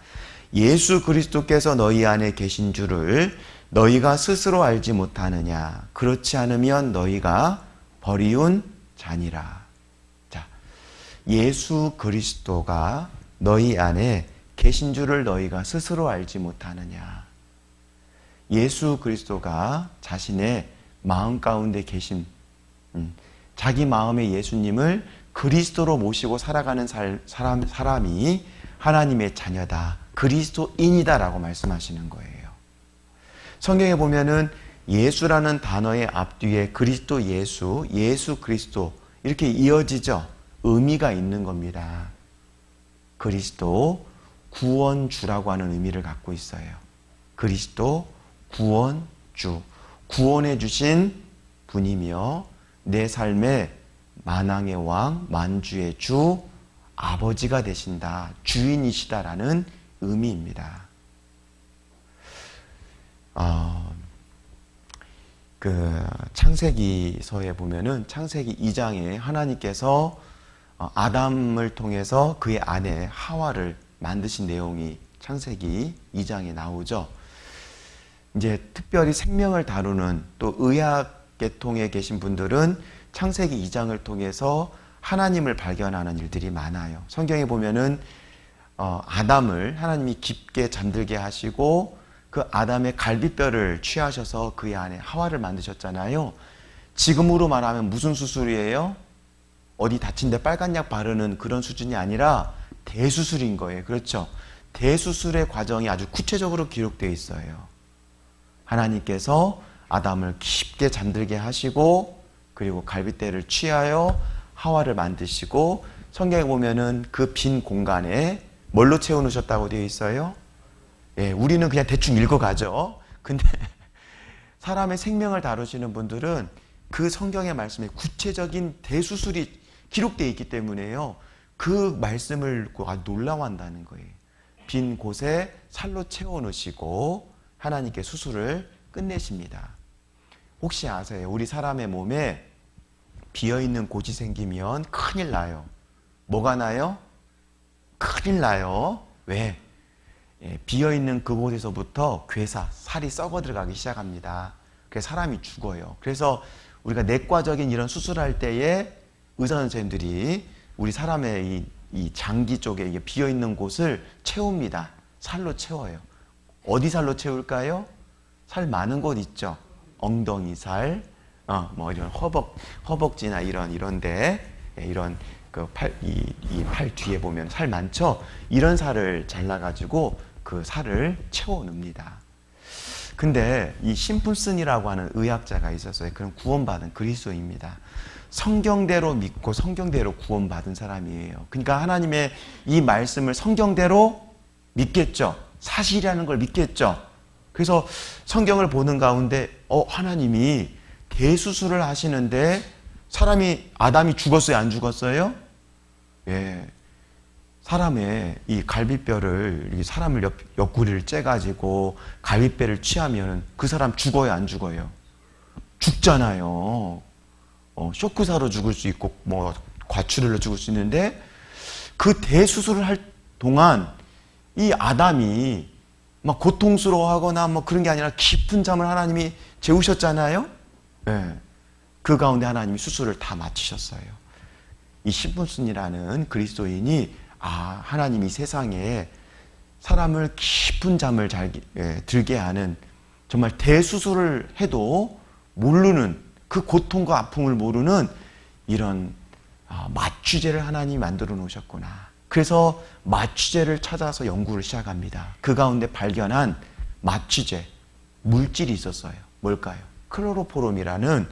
예수 그리스도께서 너희 안에 계신 줄을 너희가 스스로 알지 못하느냐? 그렇지 않으면 너희가 버리운 자니라. 자, 예수 그리스도가 너희 안에 계신 줄을 너희가 스스로 알지 못하느냐? 예수 그리스도가 자신의 마음 가운데 계신, 자기 마음의 예수님을 그리스도로 모시고 살아가는 사람이 하나님의 자녀다, 그리스도인이다라고 말씀하시는 거예요. 성경에 보면은 예수라는 단어의 앞뒤에 그리스도 예수, 예수 그리스도 이렇게 이어지죠. 의미가 있는 겁니다. 그리스도 구원주라고 하는 의미를 갖고 있어요. 그리스도 구원주, 구원해 주신 분이며 내 삶의 만왕의 왕, 만주의 주, 아버지가 되신다, 주인이시다라는 의미입니다. 그 창세기서에 보면은 창세기 2장에 하나님께서 아담을 통해서 그의 아내 하와를 만드신 내용이 창세기 2장에 나오죠. 이제 특별히 생명을 다루는 또 의학 계통에 계신 분들은 창세기 2장을 통해서 하나님을 발견하는 일들이 많아요. 성경에 보면은 아담을 하나님이 깊게 잠들게 하시고 그 아담의 갈비뼈를 취하셔서 그의 안에 하와를 만드셨잖아요. 지금으로 말하면 무슨 수술이에요? 어디 다친 데 빨간 약 바르는 그런 수준이 아니라 대수술인 거예요. 그렇죠? 대수술의 과정이 아주 구체적으로 기록되어 있어요. 하나님께서 아담을 깊게 잠들게 하시고 그리고 갈빗대를 취하여 하와를 만드시고, 성경에 보면은 그 빈 공간에 뭘로 채워놓으셨다고 되어 있어요? 예, 우리는 그냥 대충 읽어가죠. 근데 사람의 생명을 다루시는 분들은 그 성경의 말씀에 구체적인 대수술이 기록되어 있기 때문에요, 그 말씀을 듣고 아주 놀라워한다는 거예요. 빈 곳에 살로 채워놓으시고 하나님께 수술을 끝내십니다. 혹시 아세요? 우리 사람의 몸에 비어있는 곳이 생기면 큰일 나요. 뭐가 나요? 큰일 나요. 왜? 예, 비어있는 그곳에서부터 괴사, 살이 썩어 들어가기 시작합니다. 그래서 사람이 죽어요. 그래서 우리가 내과적인 이런 수술할 때에 의사 선생님들이 우리 사람의 이 장기 쪽에 이게 비어있는 곳을 채웁니다. 살로 채워요. 어디 살로 채울까요? 살 많은 곳 있죠. 엉덩이 살, 뭐 이런 허벅지나 이런데, 이런 그 이 팔 뒤에 보면 살 많죠. 이런 살을 잘라가지고 그 살을 채워 넣습니다. 근데 이 심푼슨이라고 하는 의학자가 있었어요. 그런 구원받은 그리스도입니다. 성경대로 믿고 성경대로 구원받은 사람이에요. 그러니까 하나님의 이 말씀을 성경대로 믿겠죠. 사실이라는 걸 믿겠죠. 그래서 성경을 보는 가운데 하나님이 대수술을 하시는데 아담이 죽었어요? 안 죽었어요? 예. 사람의 이 갈비뼈를, 이 사람을 옆구리를 째가지고 갈비뼈를 취하면 그 사람 죽어요? 안 죽어요? 죽잖아요. 쇼크사로 죽을 수 있고, 뭐, 과출혈로 죽을 수 있는데, 그 대수술을 할 동안 이 아담이 막 고통스러워하거나 뭐 그런 게 아니라 깊은 잠을 하나님이 재우셨잖아요? 네. 그 가운데 하나님이 수술을 다 마치셨어요. 이 심푼슨이라는 그리스도인이 하나님이 세상에 사람을 깊은 잠을 들게 하는 정말 대수술을 해도 모르는 그 고통과 아픔을 모르는 이런 마취제를 하나님이 만들어 놓으셨구나. 그래서 마취제를 찾아서 연구를 시작합니다. 그 가운데 발견한 마취제, 물질이 있었어요. 뭘까요? 클로로포름이라는,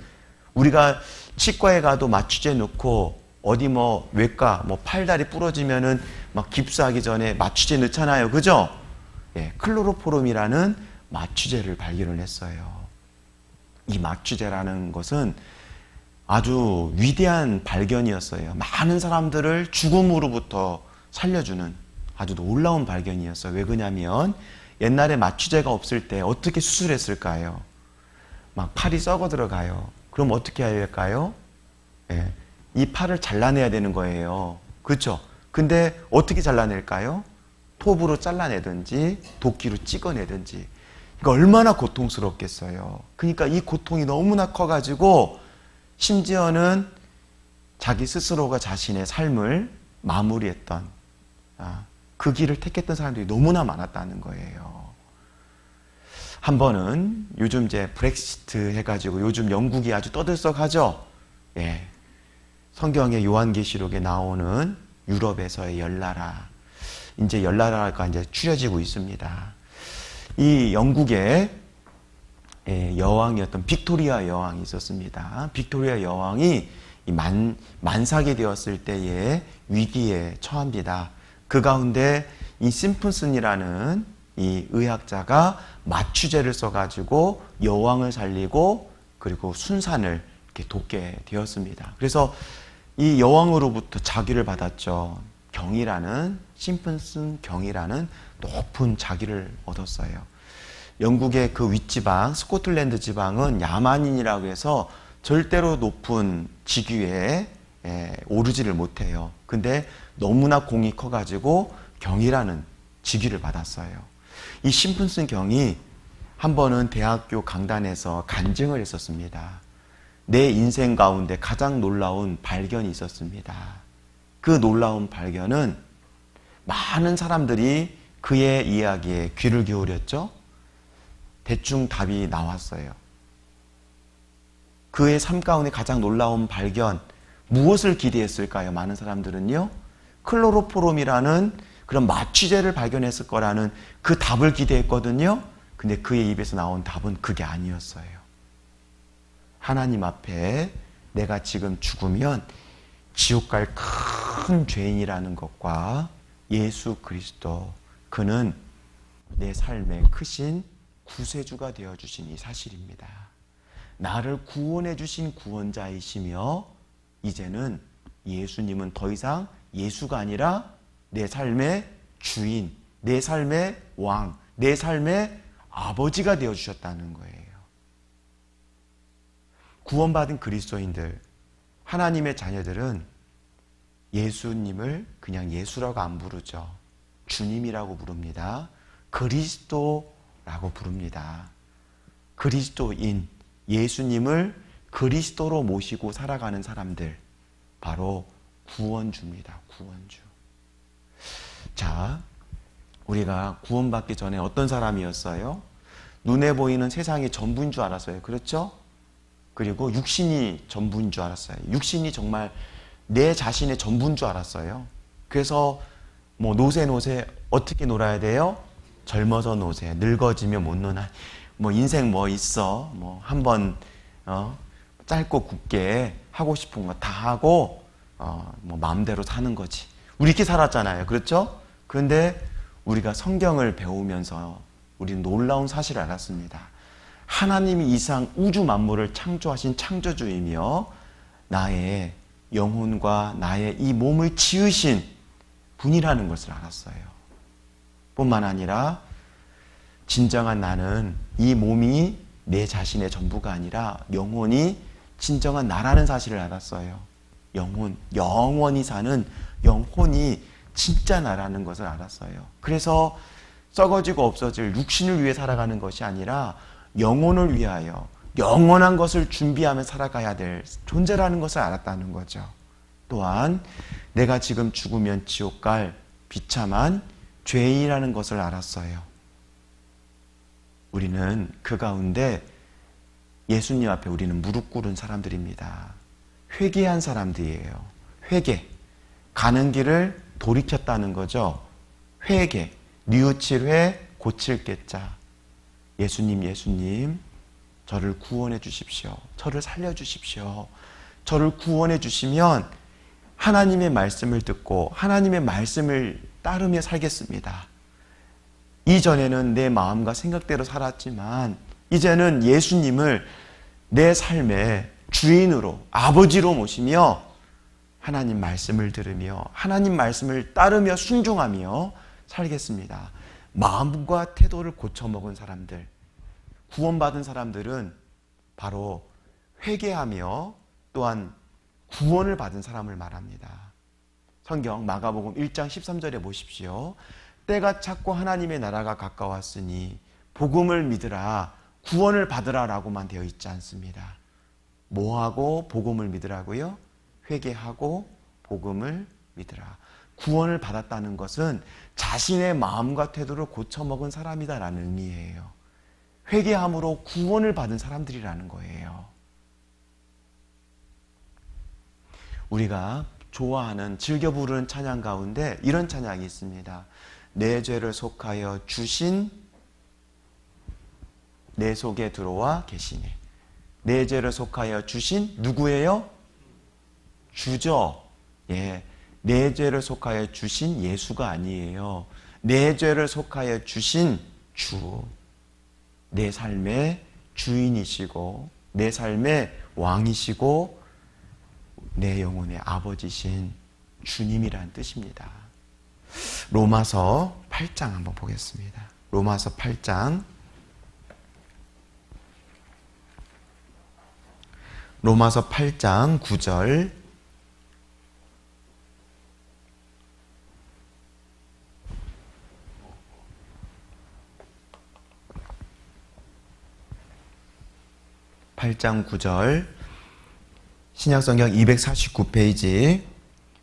우리가 치과에 가도 마취제 넣고 어디 뭐 외과 뭐 팔다리 부러지면은 막 깁스하기 전에 마취제 넣잖아요. 그죠? 예, 클로로포름이라는 마취제를 발견을 했어요. 이 마취제라는 것은 아주 위대한 발견이었어요. 많은 사람들을 죽음으로부터 살려주는 아주 놀라운 발견이었어요. 왜 그러냐면 옛날에 마취제가 없을 때 어떻게 수술했을까요? 막 팔이 썩어 들어가요. 그럼 어떻게 해야 할까요? 예, 이 팔을 잘라내야 되는 거예요. 그렇죠? 근데 어떻게 잘라낼까요? 톱으로 잘라내든지 도끼로 찍어내든지. 그러니까 얼마나 고통스럽겠어요. 그러니까 이 고통이 너무나 커가지고 심지어는 자기 스스로가 자신의 삶을 마무리했던 그 길을 택했던 사람들이 너무나 많았다는 거예요. 한 번은 요즘 이제 브렉시트 해가지고 요즘 영국이 아주 떠들썩하죠. 예. 성경의 요한계시록에 나오는 유럽에서의 열나라, 이제 열나라가 이제 추려지고 있습니다. 이 영국의 여왕이었던 빅토리아 여왕이 있었습니다. 빅토리아 여왕이 만삭이 되었을 때의 위기에 처합니다. 그 가운데 이 심푼슨이라는 이 의학자가 마취제를 써가지고 여왕을 살리고 그리고 순산을 이렇게 돕게 되었습니다. 그래서 이 여왕으로부터 자귀를 받았죠. 경이라는, 심푼슨 경이라는 높은 자귀를 얻었어요. 영국의 그 윗지방, 스코틀랜드 지방은 야만인이라고 해서 절대로 높은 직위에 오르지를 못해요. 근데 너무나 공이 커가지고 경이라는 직위를 받았어요. 이 심푼슨 경이 한 번은 대학교 강단에서 간증을 했었습니다. 내 인생 가운데 가장 놀라운 발견이 있었습니다. 그 놀라운 발견은 많은 사람들이 그의 이야기에 귀를 기울였죠. 대충 답이 나왔어요. 그의 삶 가운데 가장 놀라운 발견, 무엇을 기대했을까요? 많은 사람들은요, 클로로포름이라는 그런 마취제를 발견했을 거라는 그 답을 기대했거든요. 근데 그의 입에서 나온 답은 그게 아니었어요. 하나님 앞에 내가 지금 죽으면 지옥 갈 큰 죄인이라는 것과 예수 그리스도, 그는 내 삶의 크신 구세주가 되어주신 이 사실입니다. 나를 구원해 주신 구원자이시며 이제는 예수님은 더 이상 예수가 아니라 내 삶의 주인, 내 삶의 왕, 내 삶의 아버지가 되어주셨다는 거예요. 구원받은 그리스도인들, 하나님의 자녀들은 예수님을 그냥 예수라고 안 부르죠. 주님이라고 부릅니다. 그리스도라고 부릅니다. 그리스도인, 예수님을 그리스도로 모시고 살아가는 사람들, 바로 구원주입니다. 구원주. 자, 우리가 구원받기 전에 어떤 사람이었어요? 눈에 보이는 세상이 전부인 줄 알았어요. 그렇죠? 그리고 육신이 전부인 줄 알았어요. 육신이 정말 내 자신의 전부인 줄 알았어요. 그래서 뭐 노세 어떻게 놀아야 돼요? 젊어서 노세, 늙어지면 못 노나. 뭐 인생 뭐 있어? 뭐 한번 짧고 굵게 하고 싶은 거 다 하고 뭐 마음대로 사는 거지. 우리 이렇게 살았잖아요. 그렇죠? 그런데 우리가 성경을 배우면서 우리는 놀라운 사실을 알았습니다. 하나님이 이상 우주 만물을 창조하신 창조주이며 나의 영혼과 나의 이 몸을 지으신 분이라는 것을 알았어요. 뿐만 아니라 진정한 나는 이 몸이 내 자신의 전부가 아니라 영혼이 진정한 나라는 사실을 알았어요. 영원히 사는 영혼이 진짜 나라는 것을 알았어요. 그래서 썩어지고 없어질 육신을 위해 살아가는 것이 아니라 영혼을 위하여 영원한 것을 준비하며 살아가야 될 존재라는 것을 알았다는 거죠. 또한 내가 지금 죽으면 지옥 갈 비참한 죄인이라는 것을 알았어요. 우리는 그 가운데 예수님 앞에 우리는 무릎 꿇은 사람들입니다. 회개한 사람들이에요. 회개. 가는 길을 돌이켰다는 거죠. 회개. 뉘우칠 회, 고칠 개자. 예수님, 저를 구원해 주십시오. 저를 살려 주십시오. 저를 구원해 주시면 하나님의 말씀을 듣고 하나님의 말씀을 따르며 살겠습니다. 이전에는 내 마음과 생각대로 살았지만 이제는 예수님을 내 삶의 주인으로, 아버지로 모시며 하나님 말씀을 들으며 하나님 말씀을 따르며 순종하며 살겠습니다. 마음과 태도를 고쳐먹은 사람들, 구원받은 사람들은 바로 회개하며 또한 구원을 받은 사람을 말합니다. 성경 마가복음 1장 13절에 보십시오. 때가 찼고 하나님의 나라가 가까웠으니 복음을 믿으라, 구원을 받으라 라고만 되어 있지 않습니다. 뭐하고 복음을 믿으라고요? 회개하고 복음을 믿으라. 구원을 받았다는 것은 자신의 마음과 태도를 고쳐먹은 사람이다라는 의미예요. 회개함으로 구원을 받은 사람들이라는 거예요. 우리가 좋아하는, 즐겨 부르는 찬양 가운데 이런 찬양이 있습니다. 내 죄를 속하여 주신 내 속에 들어와 계시네. 내 죄를 속하여 주신 누구예요? 주죠. 예, 내 죄를 속하여 주신 예수가 아니에요. 내 죄를 속하여 주신 주. 내 삶의 주인이시고 내 삶의 왕이시고 내 영혼의 아버지신 주님이라는 뜻입니다. 로마서 8장 한번 보겠습니다. 로마서 8장 9절 신약성경 249페이지.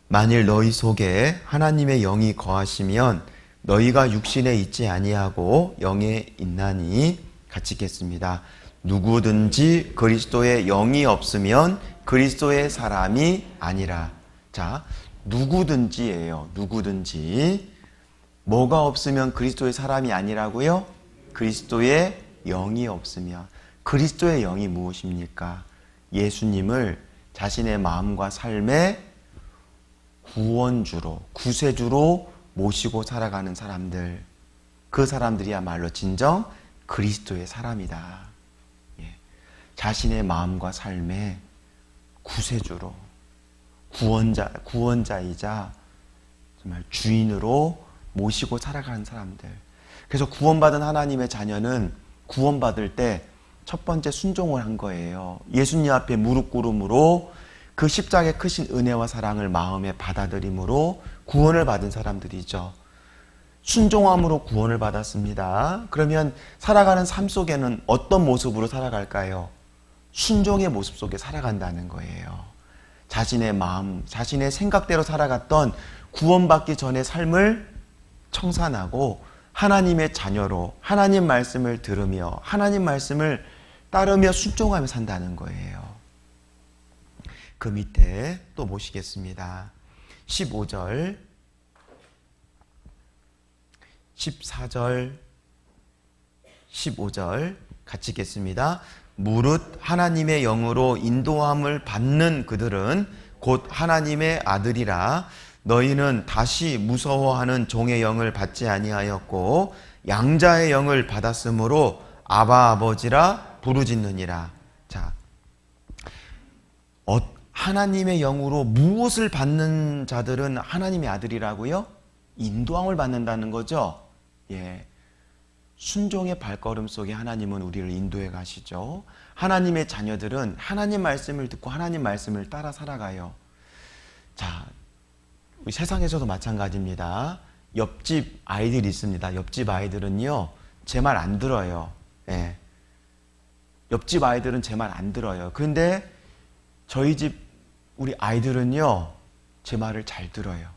만일 너희 속에 하나님의 영이 거하시면 너희가 육신에 있지 아니하고 영에 있나니. 같이 읽겠습니다. 누구든지 그리스도의 영이 없으면 그리스도의 사람이 아니라. 자, 누구든지예요. 누구든지. 뭐가 없으면 그리스도의 사람이 아니라고요? 그리스도의 영이 없으면. 그리스도의 영이 무엇입니까? 예수님을 자신의 마음과 삶의 구원주로, 구세주로 모시고 살아가는 사람들, 그 사람들이야말로 진정 그리스도의 사람이다. 예. 자신의 마음과 삶의 구세주로, 구원자이자 정말 주인으로 모시고 살아가는 사람들. 그래서 구원받은 하나님의 자녀는 구원받을 때 첫 번째 순종을 한 거예요. 예수님 앞에 무릎 꿇음으로 그 십자가의 크신 은혜와 사랑을 마음에 받아들임으로 구원을 받은 사람들이죠. 순종함으로 구원을 받았습니다. 그러면 살아가는 삶 속에는 어떤 모습으로 살아갈까요? 순종의 모습 속에 살아간다는 거예요. 자신의 마음, 자신의 생각대로 살아갔던 구원받기 전의 삶을 청산하고 하나님의 자녀로 하나님 말씀을 들으며 하나님 말씀을 따르며 순종하며 산다는 거예요. 그 밑에 또 보시겠습니다. 15절, 14절, 15절 같이 읽겠습니다. 무릇 하나님의 영으로 인도함을 받는 그들은 곧 하나님의 아들이라. 너희는 다시 무서워하는 종의 영을 받지 아니하였고 양자의 영을 받았으므로 아바 아버지라 부르짖느니라. 자, 하나님의 영으로 무엇을 받는 자들은 하나님의 아들이라고요? 인도함을 받는다는 거죠. 예. 순종의 발걸음 속에 하나님은 우리를 인도해 가시죠. 하나님의 자녀들은 하나님 말씀을 듣고 하나님 말씀을 따라 살아가요. 자, 우리 세상에서도 마찬가지입니다. 옆집 아이들이 있습니다. 옆집 아이들은요, 제 말 안 들어요. 예. 옆집 아이들은 제 말 안 들어요. 그런데 저희 집 우리 아이들은요, 제 말을 잘 들어요.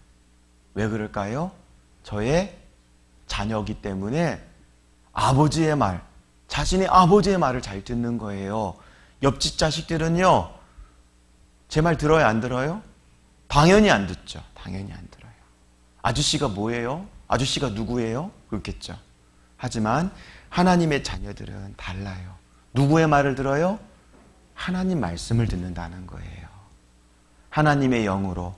왜 그럴까요? 저의 자녀이기 때문에 아버지의 말, 자신의 아버지의 말을 잘 듣는 거예요. 옆집 자식들은요, 제 말 들어요, 안 들어요? 당연히 안 듣죠. 당연히 안 들어요. 아저씨가 뭐예요? 아저씨가 누구예요? 그렇겠죠. 하지만 하나님의 자녀들은 달라요. 누구의 말을 들어요? 하나님 말씀을 듣는다는 거예요. 하나님의 영으로,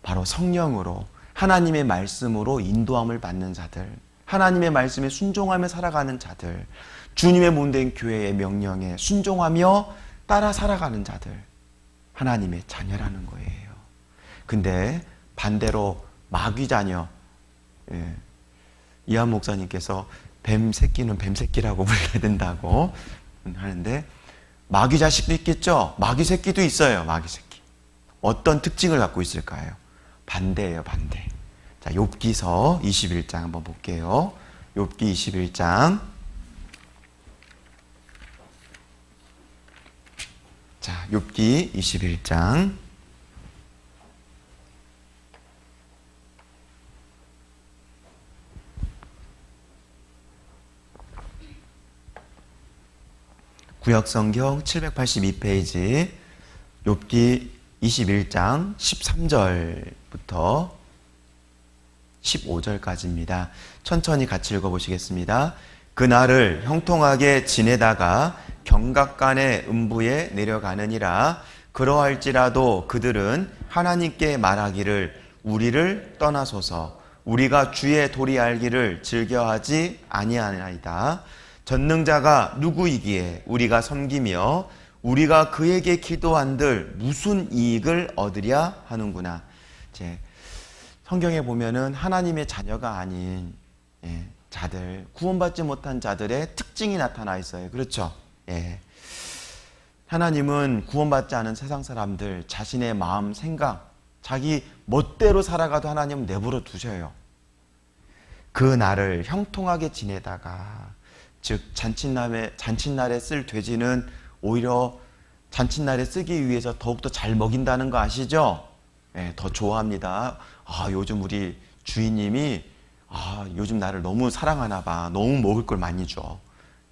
바로 성령으로, 하나님의 말씀으로 인도함을 받는 자들, 하나님의 말씀에 순종하며 살아가는 자들, 주님의 몸된 교회의 명령에 순종하며 따라 살아가는 자들, 하나님의 자녀라는 거예요. 근데 반대로 마귀 자녀, 이한 목사님께서 뱀 새끼는 뱀 새끼라고 불러야 된다고 하는데, 마귀 자식도 있겠죠? 마귀 새끼도 있어요. 마귀 새끼. 어떤 특징을 갖고 있을까요? 반대예요, 반대. 자, 욥기서 21장 한번 볼게요. 욥기 21장. 자, 욥기 21장. 구역성경 782페이지 욥기 21장 13절부터 15절까지입니다. 천천히 같이 읽어보시겠습니다. 그날을 형통하게 지내다가 경각간의 음부에 내려가느니라. 그러할지라도 그들은 하나님께 말하기를 우리를 떠나소서. 우리가 주의 도리 알기를 즐겨하지 아니하나이다. 전능자가 누구이기에 우리가 섬기며 우리가 그에게 기도한들 무슨 이익을 얻으랴 하는구나. 이제 성경에 보면은 하나님의 자녀가 아닌 자들, 구원받지 못한 자들의 특징이 나타나 있어요. 그렇죠? 예. 하나님은 구원받지 않은 세상 사람들 자신의 마음, 생각, 자기 멋대로 살아가도 하나님은 내버려 두셔요. 그 날을 형통하게 지내다가, 즉 잔칫날에 쓸 돼지는 오히려 잔칫날에 쓰기 위해서 더욱더 잘 먹인다는 거 아시죠? 예, 더 좋아합니다. 아, 요즘 우리 주인님이 요즘 나를 너무 사랑하나 봐. 너무 먹을 걸 많이 줘.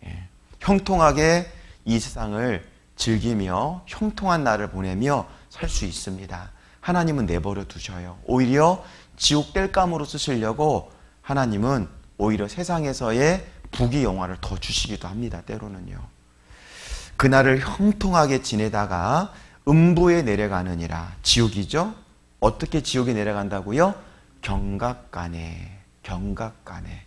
예, 형통하게 이 세상을 즐기며 형통한 날을 보내며 살 수 있습니다. 하나님은 내버려 두셔요. 오히려 지옥 땔감으로 쓰시려고 하나님은 오히려 세상에서의 부귀 영화를 더 주시기도 합니다. 때로는요. 그날을 형통하게 지내다가 음부에 내려가느니라. 지옥이죠. 어떻게 지옥에 내려간다고요? 경각간에. 경각간에.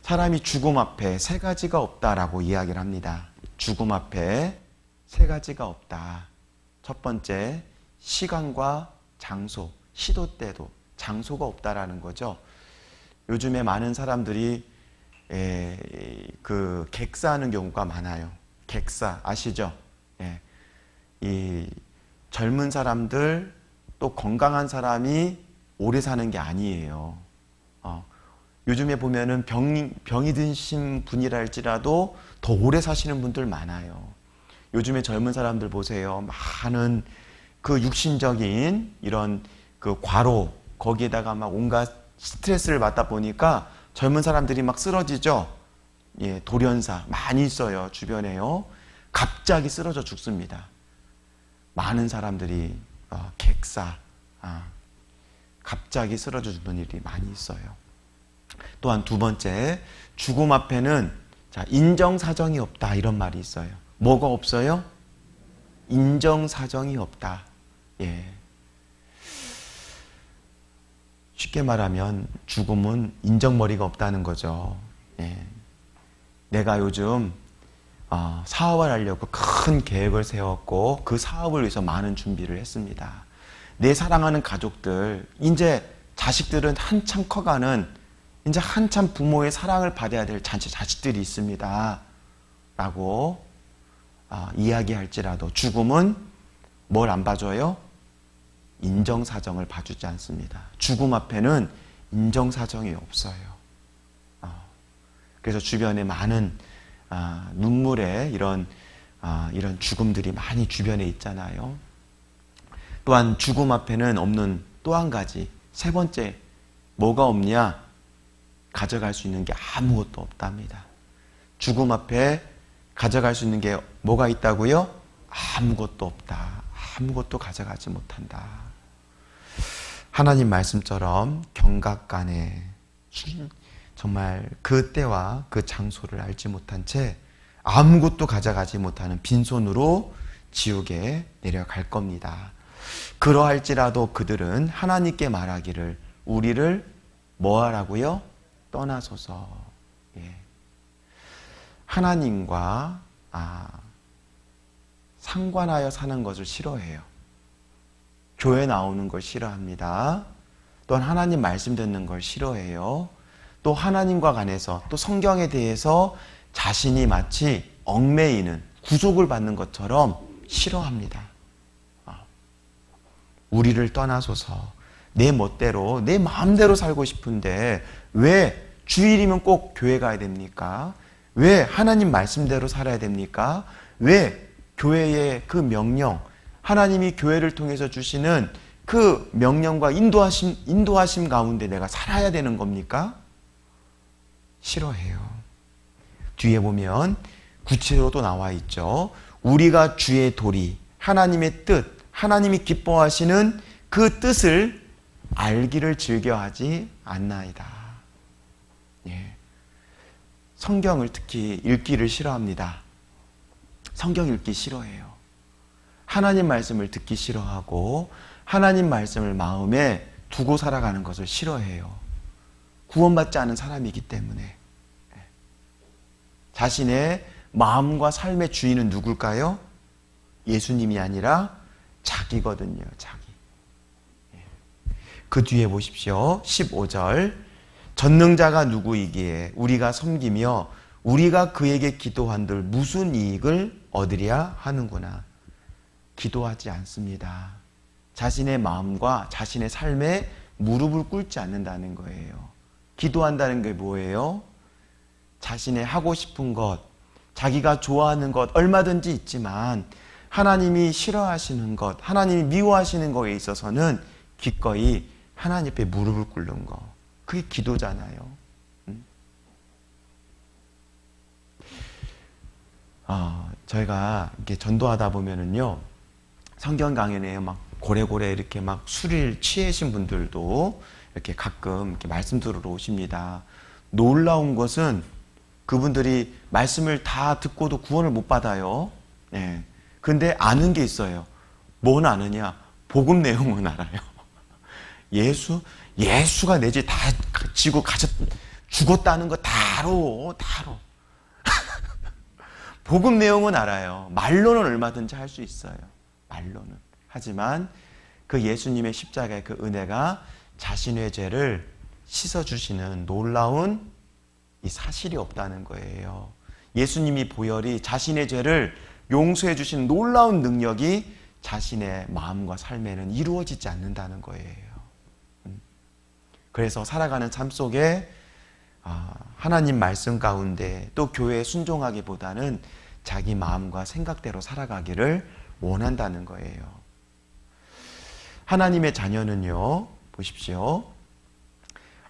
사람이 죽음 앞에 세 가지가 없다라고 이야기를 합니다. 죽음 앞에 세 가지가 없다. 첫 번째, 시간과 장소, 시도 때도 장소가 없다라는 거죠. 요즘에 많은 사람들이 그 객사하는 경우가 많아요. 객사 아시죠? 예. 이 젊은 사람들 또 건강한 사람이 오래 사는 게 아니에요. 요즘에 보면은 병이 드신 분이라 할지라도 더 오래 사시는 분들 많아요. 요즘에 젊은 사람들 보세요. 많은 그 육신적인 이런 그 과로, 거기에다가 막 온갖 스트레스를 받다 보니까 젊은 사람들이 막 쓰러지죠. 예, 돌연사 많이 있어요. 주변에요. 갑자기 쓰러져 죽습니다. 많은 사람들이 객사, 갑자기 쓰러져 죽는 일이 많이 있어요. 또한 두 번째, 죽음 앞에는 인정사정이 없다 이런 말이 있어요. 뭐가 없어요? 인정사정이 없다. 예. 쉽게 말하면 죽음은 인정머리가 없다는 거죠. 예. 내가 요즘 사업을 하려고 큰 계획을 세웠고 그 사업을 위해서 많은 준비를 했습니다. 내 사랑하는 가족들, 이제 자식들은 한참 커가는, 이제 한참 부모의 사랑을 받아야 될 자식들이 있습니다. 라고 이야기할지라도 죽음은 뭘 안 봐줘요? 인정사정을 봐주지 않습니다. 죽음 앞에는 인정사정이 없어요. 그래서 주변에 많은 눈물의 이런 죽음들이 많이 주변에 있잖아요. 또한 죽음 앞에는 없는 또 한 가지, 세 번째, 뭐가 없냐? 가져갈 수 있는 게 아무것도 없답니다. 죽음 앞에 가져갈 수 있는 게 뭐가 있다고요? 아무것도 없다. 아무것도 가져가지 못한다. 하나님 말씀처럼 경각간에 정말 그 때와 그 장소를 알지 못한 채 아무것도 가져가지 못하는 빈손으로 지옥에 내려갈 겁니다. 그러할지라도 그들은 하나님께 말하기를 우리를 뭐하라고요? 떠나소서. 예. 하나님과 상관하여 사는 것을 싫어해요. 교회 나오는 걸 싫어합니다. 또한 하나님 말씀 듣는 걸 싫어해요. 또 하나님과 관해서 또 성경에 대해서 자신이 마치 얽매이는 구속을 받는 것처럼 싫어합니다. 우리를 떠나소서. 내 멋대로 내 마음대로 살고 싶은데 왜 주일이면 꼭 교회 가야 됩니까? 왜 하나님 말씀대로 살아야 됩니까? 왜 교회의 그 명령, 하나님이 교회를 통해서 주시는 그 명령과 인도하심 가운데 내가 살아야 되는 겁니까? 싫어해요. 뒤에 보면 구체로 나와 있죠. 우리가 주의 도리, 하나님의 뜻, 하나님이 기뻐하시는 그 뜻을 알기를 즐겨하지 않나이다. 예. 성경을 특히 읽기를 싫어합니다. 성경 읽기 싫어해요. 하나님 말씀을 듣기 싫어하고 하나님 말씀을 마음에 두고 살아가는 것을 싫어해요. 구원받지 않은 사람이기 때문에. 자신의 마음과 삶의 주인은 누굴까요? 예수님이 아니라 자기거든요. 자기. 그 뒤에 보십시오. 15절. 전능자가 누구이기에 우리가 섬기며 우리가 그에게 기도한들 무슨 이익을 얻으랴 하는구나. 기도하지 않습니다. 자신의 마음과 자신의 삶에 무릎을 꿇지 않는다는 거예요. 기도한다는 게 뭐예요? 자신의 하고 싶은 것, 자기가 좋아하는 것 얼마든지 있지만 하나님이 싫어하시는 것, 하나님이 미워하시는 것에 있어서는 기꺼이 하나님 앞에 무릎을 꿇는 거. 그게 기도잖아요. 저희가 이렇게 전도하다 보면은요, 성경 강연에 막 고래고래 이렇게 막 술을 취하신 분들도 이렇게 가끔 이렇게 말씀 들으러 오십니다. 놀라운 것은 그분들이 말씀을 다 듣고도 구원을 못 받아요. 예. 근데 아는 게 있어요. 뭔 아느냐? 복음 내용은 알아요. 예수가 내 죄 다 지고 죽었다는 거 다 알아. 복음 내용은 알아요. 말로는 얼마든지 할 수 있어요. 말로는. 하지만 그 예수님의 십자가의 그 은혜가 자신의 죄를 씻어주시는 놀라운 이 사실이 없다는 거예요. 예수님이 보혈이 자신의 죄를 용서해 주시는 놀라운 능력이 자신의 마음과 삶에는 이루어지지 않는다는 거예요. 그래서 살아가는 삶 속에 하나님 말씀 가운데 또 교회에 순종하기보다는 자기 마음과 생각대로 살아가기를 원한다는 거예요. 하나님의 자녀는요, 보십시오.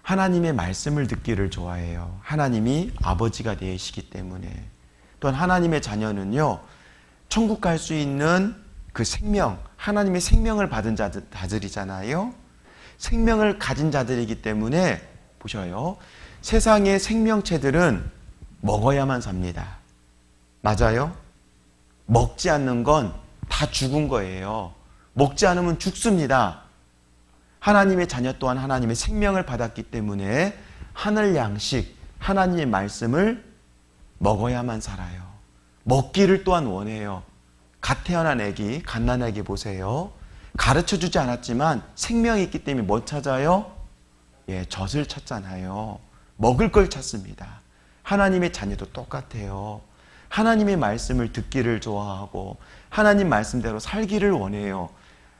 하나님의 말씀을 듣기를 좋아해요. 하나님이 아버지가 되시기 때문에. 또한 하나님의 자녀는요, 천국 갈 수 있는 그 생명, 하나님의 생명을 받은 자들이잖아요. 생명을 가진 자들이기 때문에 보셔요. 세상의 생명체들은 먹어야만 삽니다. 맞아요? 먹지 않는 건 다 죽은 거예요. 먹지 않으면 죽습니다. 하나님의 자녀 또한 하나님의 생명을 받았기 때문에 하늘 양식, 하나님의 말씀을 먹어야만 살아요. 먹기를 또한 원해요. 갓 태어난 아기, 갓난아기 보세요. 가르쳐주지 않았지만 생명이 있기 때문에 뭐 찾아요? 젖을 찾잖아요. 먹을 걸 찾습니다. 하나님의 자녀도 똑같아요. 하나님의 말씀을 듣기를 좋아하고 하나님 말씀대로 살기를 원해요.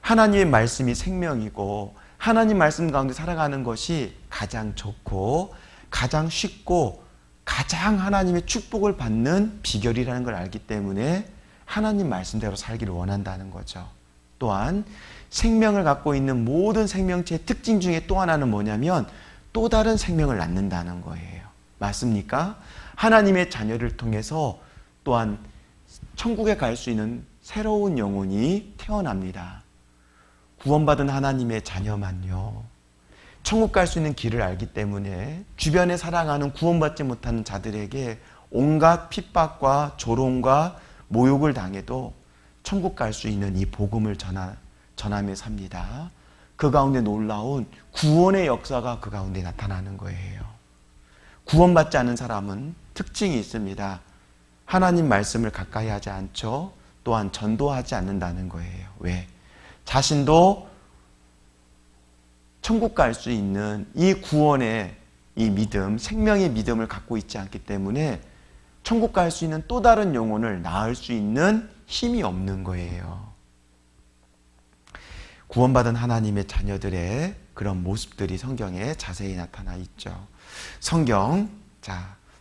하나님의 말씀이 생명이고 하나님 말씀 가운데 살아가는 것이 가장 좋고 가장 쉽고 가장 하나님의 축복을 받는 비결이라는 걸 알기 때문에 하나님 말씀대로 살기를 원한다는 거죠. 또한 생명을 갖고 있는 모든 생명체의 특징 중에 또 하나는 뭐냐면 또 다른 생명을 낳는다는 거예요. 맞습니까? 하나님의 자녀를 통해서 또한 천국에 갈 수 있는 새로운 영혼이 태어납니다. 구원받은 하나님의 자녀만요. 천국 갈 수 있는 길을 알기 때문에 주변에 살아가는 구원받지 못하는 자들에게 온갖 핍박과 조롱과 모욕을 당해도 천국 갈 수 있는 이 복음을 전하며 삽니다. 그 가운데 놀라운 구원의 역사가 그 가운데 나타나는 거예요. 구원받지 않은 사람은 특징이 있습니다. 하나님 말씀을 가까이 하지 않죠. 또한 전도하지 않는다는 거예요. 왜? 자신도 천국 갈 수 있는 이 구원의 이 믿음, 생명의 믿음을 갖고 있지 않기 때문에 천국 갈 수 있는 또 다른 영혼을 낳을 수 있는 힘이 없는 거예요. 구원받은 하나님의 자녀들의 그런 모습들이 성경에 자세히 나타나 있죠. 성경,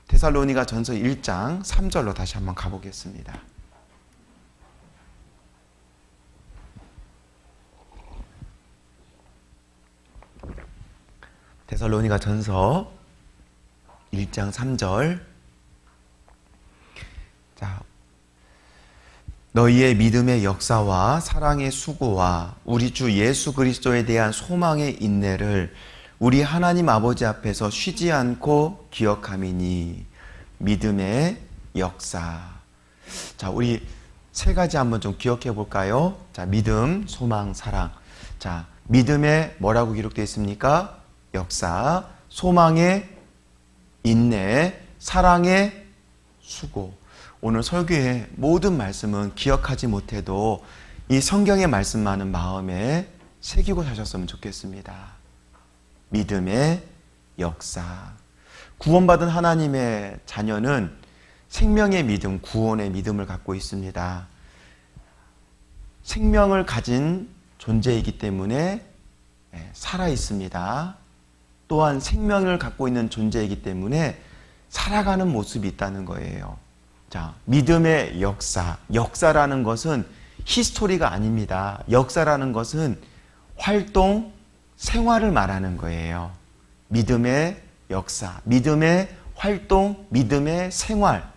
데살로니가 전서 1장 3절로 다시 한번 가보겠습니다. 데살로니가 전서 1장 3절. 너희의 믿음의 역사와 사랑의 수고와 우리 주 예수 그리스도에 대한 소망의 인내를 우리 하나님 아버지 앞에서 쉬지 않고 기억함이니. 믿음의 역사. 우리 세 가지 한번 좀 기억해 볼까요? 믿음, 소망, 사랑. 믿음에 뭐라고 기록되어 있습니까? 역사, 소망의 인내, 사랑의 수고. 오늘 설교의 모든 말씀은 기억하지 못해도 이 성경의 말씀만은 마음에 새기고 사셨으면 좋겠습니다. 믿음의 역사. 구원받은 하나님의 자녀는 생명의 믿음, 구원의 믿음을 갖고 있습니다. 생명을 가진 존재이기 때문에 살아 있습니다. 또한 생명을 갖고 있는 존재이기 때문에 살아가는 모습이 있다는 거예요. 믿음의 역사. 역사라는 것은 히스토리가 아닙니다. 역사라는 것은 활동, 생활을 말하는 거예요. 믿음의 역사, 믿음의 활동, 믿음의 생활.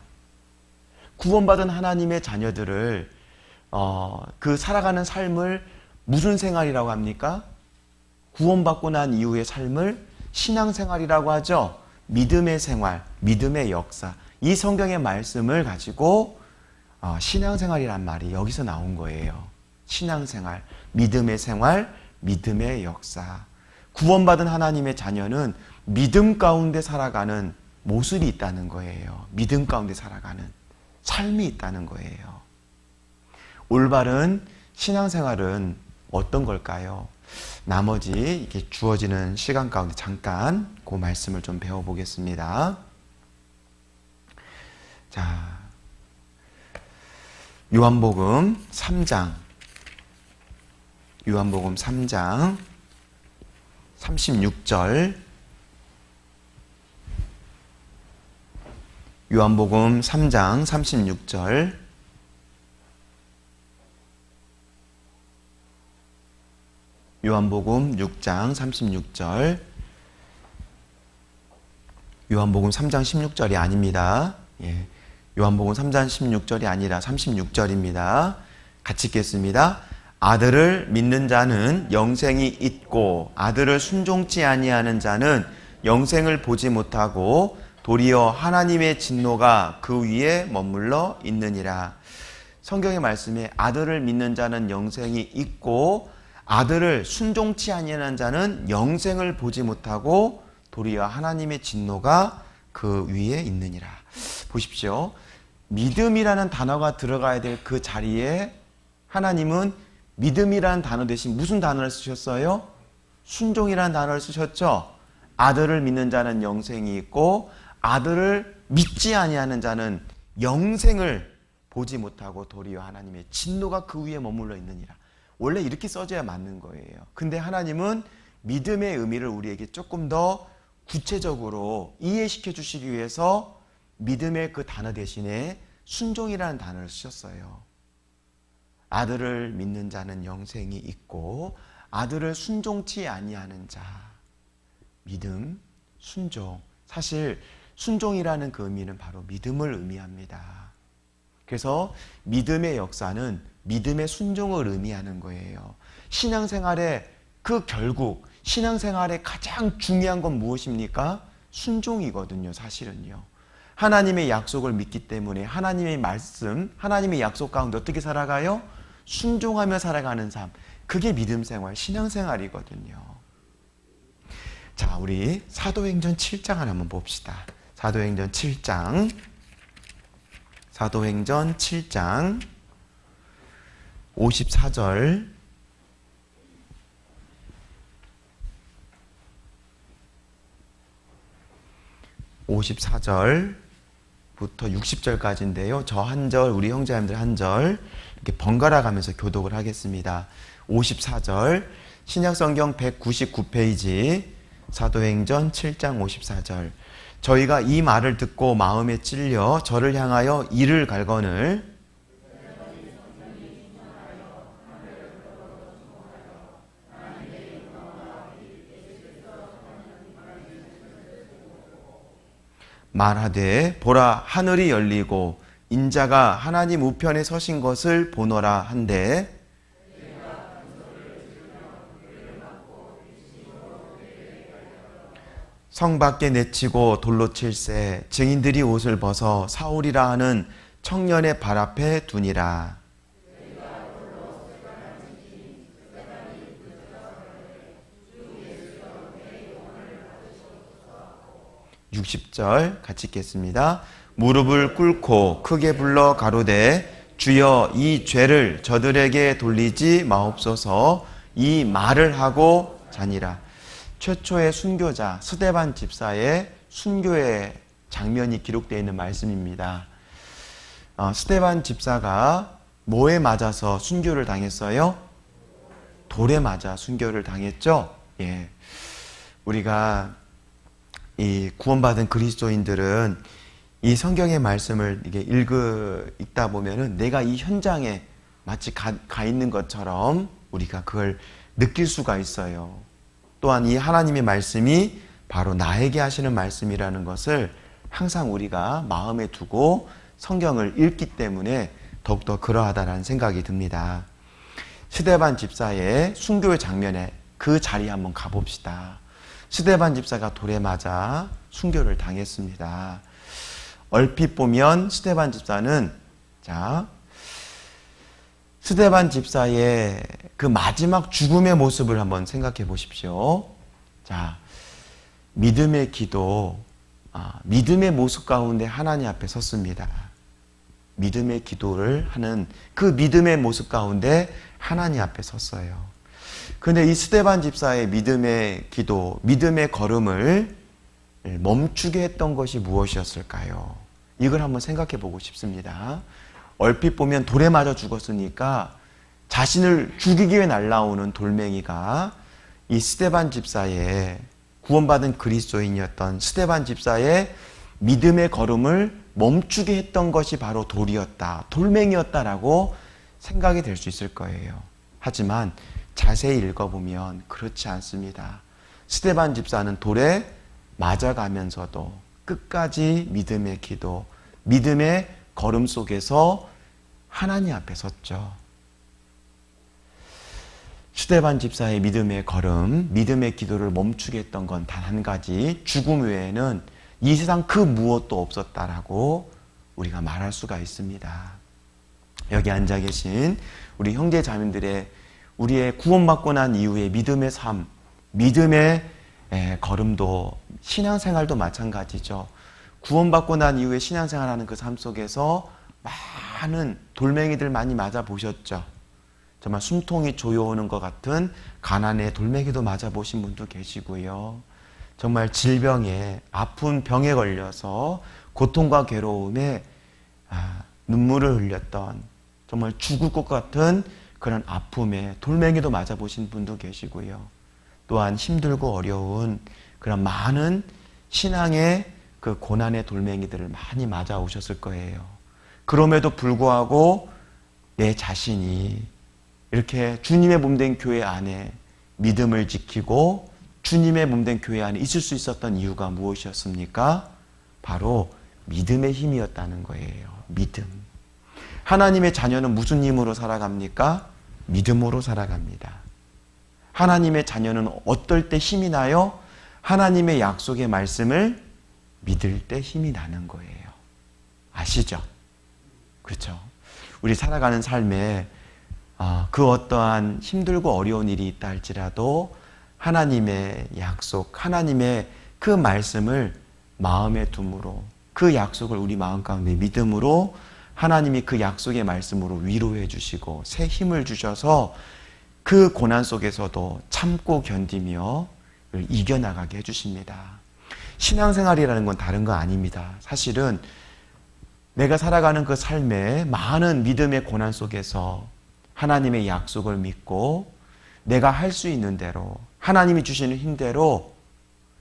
구원받은 하나님의 자녀들을 그 살아가는 삶을 무슨 생활이라고 합니까? 구원받고 난 이후의 삶을 신앙생활이라고 하죠. 믿음의 생활, 믿음의 역사. 이 성경의 말씀을 가지고 신앙생활이란 말이 여기서 나온 거예요. 신앙생활, 믿음의 생활, 믿음의 역사. 구원받은 하나님의 자녀는 믿음 가운데 살아가는 모습이 있다는 거예요. 믿음 가운데 살아가는 삶이 있다는 거예요. 올바른 신앙생활은 어떤 걸까요? 나머지 이렇게 주어지는 시간 가운데 잠깐 그 말씀을 좀 배워보겠습니다. 자, 요한복음 3장 36절 요한복음 3장 36절 요한복음 6장 36절 요한복음 3장 16절이 아닙니다. 예. 요한복음 3장 16절이 아니라 36절입니다. 같이 읽겠습니다. 아들을 믿는 자는 영생이 있고 아들을 순종치 아니하는 자는 영생을 보지 못하고 도리어 하나님의 진노가 그 위에 머물러 있느니라. 성경의 말씀에 아들을 믿는 자는 영생이 있고 아들을 순종치 아니하는 자는 영생을 보지 못하고 도리어 하나님의 진노가 그 위에 있느니라. 보십시오. 믿음이라는 단어가 들어가야 될 그 자리에 하나님은 믿음이라는 단어 대신 무슨 단어를 쓰셨어요? 순종이라는 단어를 쓰셨죠. 아들을 믿는 자는 영생이 있고 아들을 믿지 아니하는 자는 영생을 보지 못하고 도리어 하나님의 진노가 그 위에 머물러 있느니라. 원래 이렇게 써져야 맞는 거예요. 근데 하나님은 믿음의 의미를 우리에게 조금 더 구체적으로 이해시켜 주시기 위해서 믿음의 그 단어 대신에 순종이라는 단어를 쓰셨어요. 아들을 믿는 자는 영생이 있고 아들을 순종치 아니하는 자. 믿음, 순종. 사실 순종이라는 그 의미는 바로 믿음을 의미합니다. 그래서 믿음의 역사는 믿음의 순종을 의미하는 거예요. 신앙생활의 그 결국 신앙생활의 가장 중요한 건 무엇입니까? 순종이거든요. 사실은요. 하나님의 약속을 믿기 때문에 하나님의 말씀, 하나님의 약속 가운데 어떻게 살아가요? 순종하며 살아가는 삶. 그게 믿음생활, 신앙생활이거든요. 자, 우리 사도행전 7장을 한번 봅시다. 사도행전 7장 54절 54절부터 60절까지인데요. 저 한 절, 우리 형제님들 한 절 이렇게 번갈아 가면서 교독을 하겠습니다. 54절 신약성경 199페이지 사도행전 7장 54절. 저희가 이 말을 듣고 마음에 찔려 저를 향하여 이를 갈거늘 말하되 보라 하늘이 열리고 인자가 하나님 우편에 서신 것을 보노라 한데 성 밖에 내치고 돌로 칠세 증인들이 옷을 벗어 사울이라 하는 청년의 발 앞에 두니라. 60절 같이 읽겠습니다. 무릎을 꿇고 크게 불러 가로되 주여 이 죄를 저들에게 돌리지 마옵소서. 이 말을 하고 자니라. 최초의 순교자 스데반 집사의 순교의 장면이 기록되어 있는 말씀입니다. 스데반 집사가 뭐에 맞아서 순교를 당했어요? 돌에 맞아 순교를 당했죠. 예. 우리가 이 구원받은 그리스도인들은 이 성경의 말씀을 이게 읽다 보면은 내가 이 현장에 마치 가 있는 것처럼 우리가 그걸 느낄 수가 있어요. 또한 이 하나님의 말씀이 바로 나에게 하시는 말씀이라는 것을 항상 우리가 마음에 두고 성경을 읽기 때문에 더욱더 그러하다라는 생각이 듭니다. 스데반 집사의 순교의 장면에 그 자리에 한번 가봅시다. 스데반 집사가 돌에 맞아 순교를 당했습니다. 얼핏 보면 스데반 집사는 스데반 집사의 그 마지막 죽음의 모습을 한번 생각해 보십시오. 자, 믿음의 기도, 믿음의 모습 가운데 하나님 앞에 섰습니다. 믿음의 기도를 하는 그 믿음의 모습 가운데 하나님 앞에 섰어요. 그런데 이 스데반 집사의 믿음의 기도, 믿음의 걸음을 멈추게 했던 것이 무엇이었을까요? 이걸 한번 생각해 보고 싶습니다. 얼핏 보면 돌에 맞아 죽었으니까 자신을 죽이기 위해 날아오는 돌멩이가 이 스데반 집사의 구원받은 그리스도인이었던 스데반 집사의 믿음의 걸음을 멈추게 했던 것이 바로 돌이었다, 돌멩이였다라고 생각이 될 수 있을 거예요. 하지만 자세히 읽어보면 그렇지 않습니다. 스데반 집사는 돌에 맞아가면서도 끝까지 믿음의 기도, 믿음의 걸음 속에서 하나님 앞에 섰죠. 스데반 집사의 믿음의 걸음, 믿음의 기도를 멈추게 했던 건 단 한 가지, 죽음 외에는 이 세상 그 무엇도 없었다라고 우리가 말할 수가 있습니다. 여기 앉아 계신 우리 형제 자매들의 우리의 구원받고 난 이후의 믿음의 삶, 믿음의 걸음도, 신앙생활도 마찬가지죠. 구원받고 난 이후에 신앙생활하는 그 삶 속에서 많은 돌멩이들 많이 맞아보셨죠. 정말 숨통이 조여오는 것 같은 가난의 돌멩이도 맞아보신 분도 계시고요. 정말 질병에, 아픈 병에 걸려서 고통과 괴로움에 눈물을 흘렸던, 정말 죽을 것 같은 그런 아픔에 돌멩이도 맞아보신 분도 계시고요. 또한 힘들고 어려운 그런 많은 신앙의 그 고난의 돌멩이들을 많이 맞아오셨을 거예요. 그럼에도 불구하고 내 자신이 이렇게 주님의 몸된 교회 안에 믿음을 지키고 주님의 몸된 교회 안에 있을 수 있었던 이유가 무엇이었습니까? 바로 믿음의 힘이었다는 거예요. 믿음. 하나님의 자녀는 무슨 힘으로 살아갑니까? 믿음으로 살아갑니다. 하나님의 자녀는 어떨 때 힘이 나요? 하나님의 약속의 말씀을 믿을 때 힘이 나는 거예요. 아시죠? 그렇죠? 우리 살아가는 삶에 그 어떠한 힘들고 어려운 일이 있다 할지라도 하나님의 약속, 하나님의 그 말씀을 마음에 둠으로, 그 약속을 우리 마음 가운데 믿음으로 하나님이 그 약속의 말씀으로 위로해 주시고 새 힘을 주셔서 그 고난 속에서도 참고 견디며 이겨나가게 해주십니다. 신앙생활이라는 건 다른 거 아닙니다. 사실은 내가 살아가는 그 삶의 많은 믿음의 고난 속에서 하나님의 약속을 믿고 내가 할 수 있는 대로 하나님이 주시는 힘대로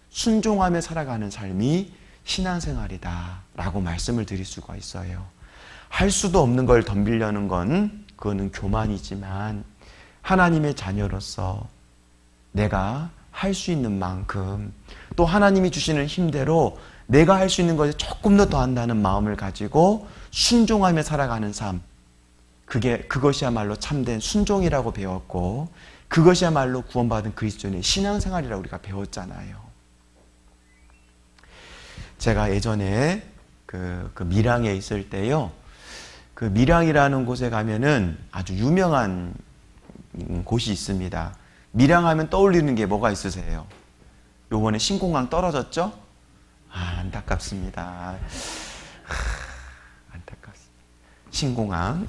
순종하며 살아가는 삶이 신앙생활이다 라고 말씀을 드릴 수가 있어요. 할 수도 없는 걸 덤비려는 건 그거는 교만이지만 하나님의 자녀로서 내가 할 수 있는 만큼 또 하나님이 주시는 힘대로 내가 할 수 있는 것에 조금 더 더한다는 마음을 가지고 순종하며 살아가는 삶, 그것이야말로 참된 순종이라고 배웠고 그것이야말로 구원받은 그리스도인의 신앙생활이라고 우리가 배웠잖아요. 제가 예전에 그 밀양에 있을 때요, 그 밀양이라는 곳에 가면은 아주 유명한 곳이 있습니다. 밀양하면 떠올리는 게 뭐가 있으세요? 요번에 신공항 떨어졌죠? 안타깝습니다. 안타깝습니다. 신공항,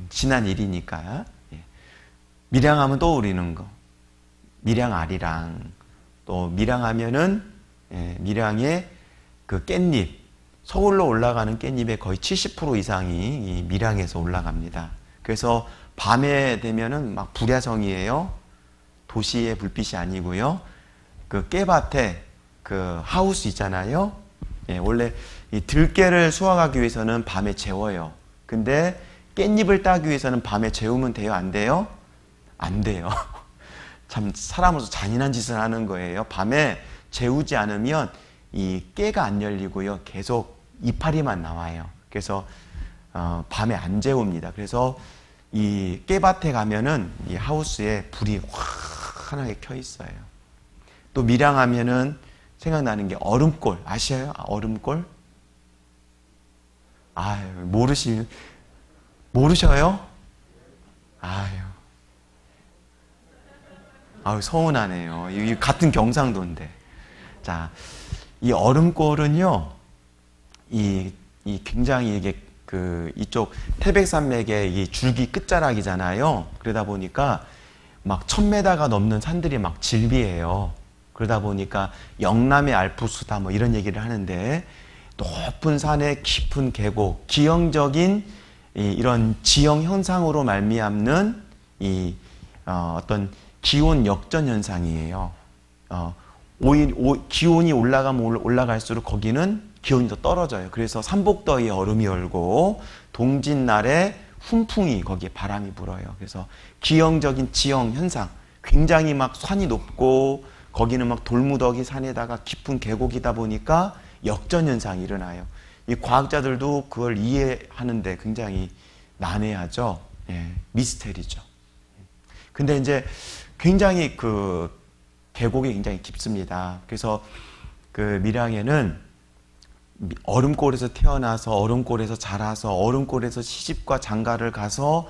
지난 일이니까. 밀양하면 떠오르는 거. 밀양 아리랑. 또 밀양하면은 밀양의 그 깻잎, 서울로 올라가는 깻잎의 거의 70% 이상이 이 밀양에서 올라갑니다. 그래서 밤에 되면은 막 불야성이에요. 도시의 불빛이 아니고요. 그 깨밭에 그 하우스 있잖아요. 원래 이 들깨를 수확하기 위해서는 밤에 재워요. 근데 깻잎을 따기 위해서는 밤에 재우면 돼요? 안 돼요? 안 돼요. 참 사람으로서 잔인한 짓을 하는 거예요. 밤에 재우지 않으면 이 깨가 안 열리고요. 계속 이파리만 나와요. 그래서 밤에 안 재웁니다. 그래서 이 깨밭에 가면은 이 하우스에 불이 환하게 켜 있어요. 또 밀양하면은 생각나는 게 얼음골 아시아요? 얼음골? 모르셔요? 아유, 서운하네요. 이 같은 경상도인데. 자, 이 얼음골은요, 이 굉장히 이게 이쪽 태백산맥의 이 줄기 끝자락이잖아요. 그러다 보니까 막 1000m가 넘는 산들이 막 질비해요. 그러다 보니까 영남의 알프스다 뭐 이런 얘기를 하는데, 높은 산의 깊은 계곡, 기형적인 이런 지형 현상으로 말미암는 어떤 기온 역전 현상이에요. 기온이 올라가면 올라갈수록 거기는 기온이 더 떨어져요. 그래서 삼복더위에 얼음이 얼고 동짓날에 훈풍이 거기에 바람이 불어요. 그래서 기형적인 지형 현상, 굉장히 막 산이 높고 거기는 막 돌무더기 산에다가 깊은 계곡이다 보니까 역전 현상이 일어나요. 이 과학자들도 그걸 이해하는데 굉장히 난해하죠. 예, 미스테리죠. 근데 이제 굉장히 계곡이 굉장히 깊습니다. 그래서 밀양에는 얼음골에서 태어나서 얼음골에서 자라서 얼음골에서 시집과 장가를 가서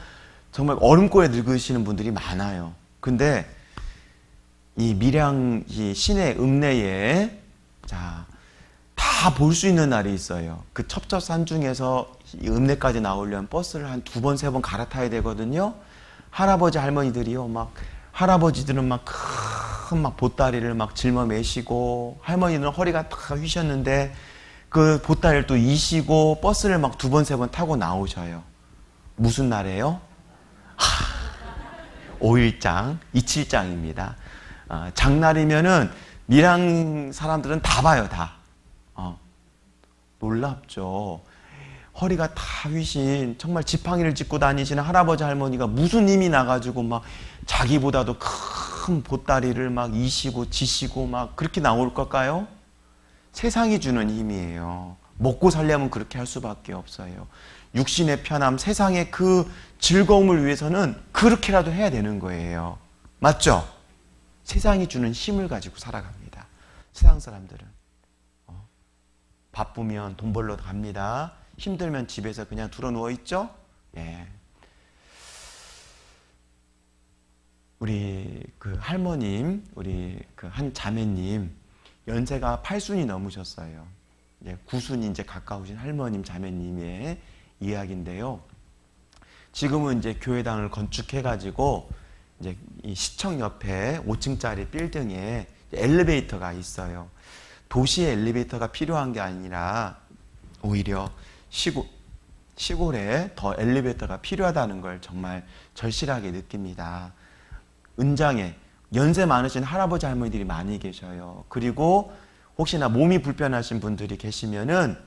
정말 얼음골에 늙으시는 분들이 많아요. 근데 이 밀양 이 시내 읍내에 다 볼 수 있는 날이 있어요. 그 첩첩산 중에서 이 읍내까지 나오려면 버스를 한 2번, 3번 갈아타야 되거든요. 할아버지 할머니들이요, 할아버지들은 큰 보따리를 짊어매시고, 할머니는 허리가 다 휘셨는데 그 보따리를 또 이시고 버스를 2번, 3번 타고 나오셔요. 무슨 날이에요? 5일장, 이칠장입니다. 장날이면은 밀양 사람들은 다 봐요, 다. 놀랍죠. 허리가 다 휘신 정말 지팡이를 짚고 다니시는 할아버지 할머니가 무슨 힘이 나가지고 자기보다도 큰 보따리를 이시고 지시고 그렇게 나올 걸까요? 세상이 주는 힘이에요. 먹고 살려면 그렇게 할 수밖에 없어요. 육신의 편함, 세상의 그 즐거움을 위해서는 그렇게라도 해야 되는 거예요. 맞죠? 세상이 주는 힘을 가지고 살아갑니다. 세상 사람들은. 바쁘면 돈 벌러 갑니다. 힘들면 집에서 그냥 들어 누워 있죠? 예. 우리 할머님, 우리 한 자매님, 연세가 8순이 넘으셨어요. 이제 9순이 이제 가까우신 할머님, 자매님의 이야기인데요. 지금은 이제 교회당을 건축해가지고 이제 이 시청 옆에 5층짜리 빌딩에 엘리베이터가 있어요. 도시에 엘리베이터가 필요한 게 아니라 오히려 시골에 더 엘리베이터가 필요하다는 걸 정말 절실하게 느낍니다. 은장에 연세 많으신 할아버지 할머니들이 많이 계셔요. 그리고 혹시나 몸이 불편하신 분들이 계시면은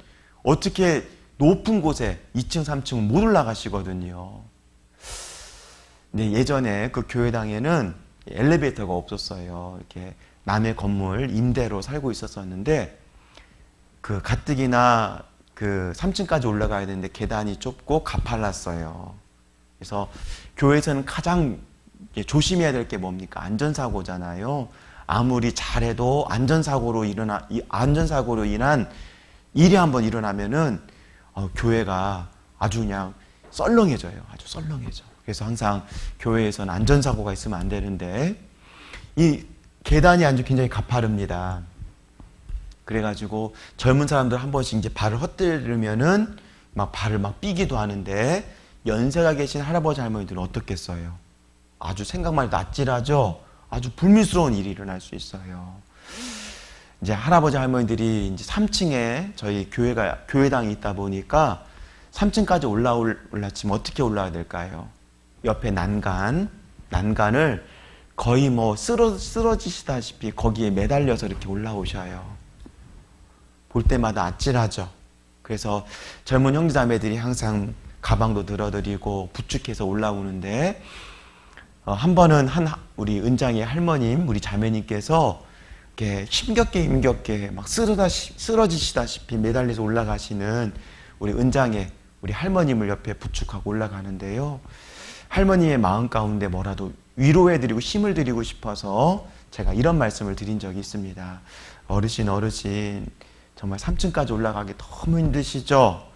어떻게 높은 곳에 2층, 3층은 못 올라가시거든요. 근데 예전에 그 교회당에는 엘리베이터가 없었어요. 이렇게 남의 건물 임대로 살고 있었었는데 그 가뜩이나 3층까지 올라가야 되는데 계단이 좁고 가팔랐어요. 그래서 교회에서는 가장 조심해야 될 게 뭡니까? 안전사고잖아요. 아무리 잘해도 안전사고로 인한 일이 한번 일어나면은 교회가 아주 그냥 썰렁해져요. 아주 썰렁해져. 그래서 항상 교회에서는 안전사고가 있으면 안 되는데 이 계단이 아주 굉장히 가파릅니다. 그래가지고 젊은 사람들 한 번씩 이제 발을 헛디르면은 발을 삐기도 하는데 연세가 계신 할아버지 할머니들은 어떻겠어요? 아주 생각만 해도 아찔하죠? 아주 불미스러운 일이 일어날 수 있어요. 이제 할아버지 할머니들이 이제 3층에 저희 교회당이 있다 보니까 3층까지 올라치면 어떻게 올라야 될까요? 옆에 난간을 거의 쓰러지시다시피 거기에 매달려서 이렇게 올라오셔요. 볼 때마다 아찔하죠. 그래서 젊은 형제자매들이 항상 가방도 들어드리고 부축해서 올라오는데 한 번은 우리 은장의 할머님, 우리 자매님께서 이렇게 힘겹게 쓰러지시다시피 매달려서 올라가시는 우리 은장의 우리 할머님을 옆에 부축하고 올라가는데요. 할머니의 마음 가운데 뭐라도 위로해드리고 힘을 드리고 싶어서 제가 이런 말씀을 드린 적이 있습니다. 어르신 정말 3층까지 올라가기 너무 힘드시죠?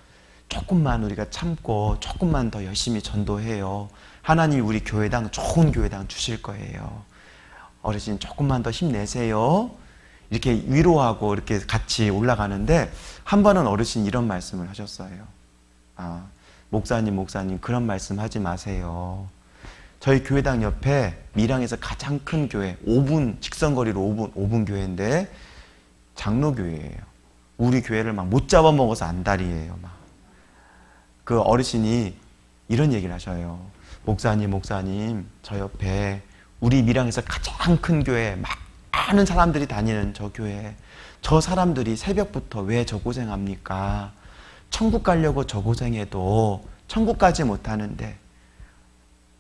조금만 우리가 참고 조금만 더 열심히 전도해요. 하나님이 우리 교회당 좋은 교회당 주실 거예요. 어르신 조금만 더 힘내세요. 이렇게 위로하고 이렇게 같이 올라가는데 한 번은 어르신이 이런 말씀을 하셨어요. 목사님 그런 말씀 하지 마세요. 저희 교회당 옆에 밀양에서 가장 큰 교회 5분 직선거리로 5분 교회인데 장로교회예요. 우리 교회를 막 못 잡아먹어서 안달이에요. 막. 그 어르신이 이런 얘기를 하셔요. 목사님 저 옆에 우리 밀양에서 가장 큰 교회 많은 사람들이 다니는 저 교회, 저 사람들이 새벽부터 왜 저 고생합니까? 천국 가려고 저 고생해도 천국 가지 못하는데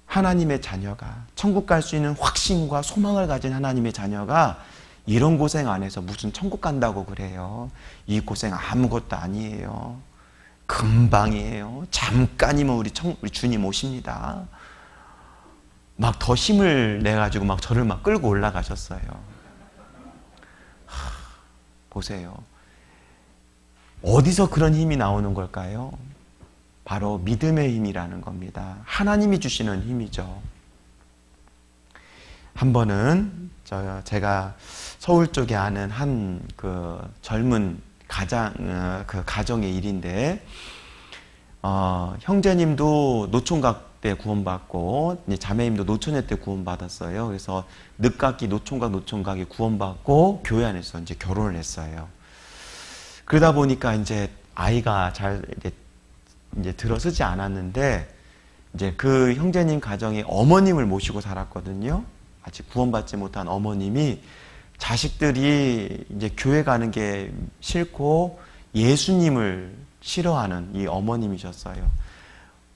하나님의 자녀가, 천국 갈 수 있는 확신과 소망을 가진 하나님의 자녀가 이런 고생 안 해서 무슨 천국 간다고 그래요. 이 고생 아무것도 아니에요. 금방이에요. 잠깐이면 우리 주님 오십니다. 막 더 힘을 내가지고 막 저를 막 끌고 올라가셨어요. 보세요. 어디서 그런 힘이 나오는 걸까요? 바로 믿음의 힘이라는 겁니다. 하나님이 주시는 힘이죠. 한 번은 제가 서울 쪽에 아는 한 그 젊은 가정의 일인데, 형제님도 노총각 때 구원받고 자매님도 노처녀 때 구원받았어요. 그래서 늦깎이 노총각이 구원받고 교회 안에서 이제 결혼을 했어요. 그러다 보니까 이제 아이가 잘 이제 들어서지 않았는데, 이제 그 형제님 가정에 어머님을 모시고 살았거든요. 아직 구원받지 못한 어머님이 자식들이 이제 교회 가는 게 싫고 예수님을 싫어하는 이 어머님이셨어요.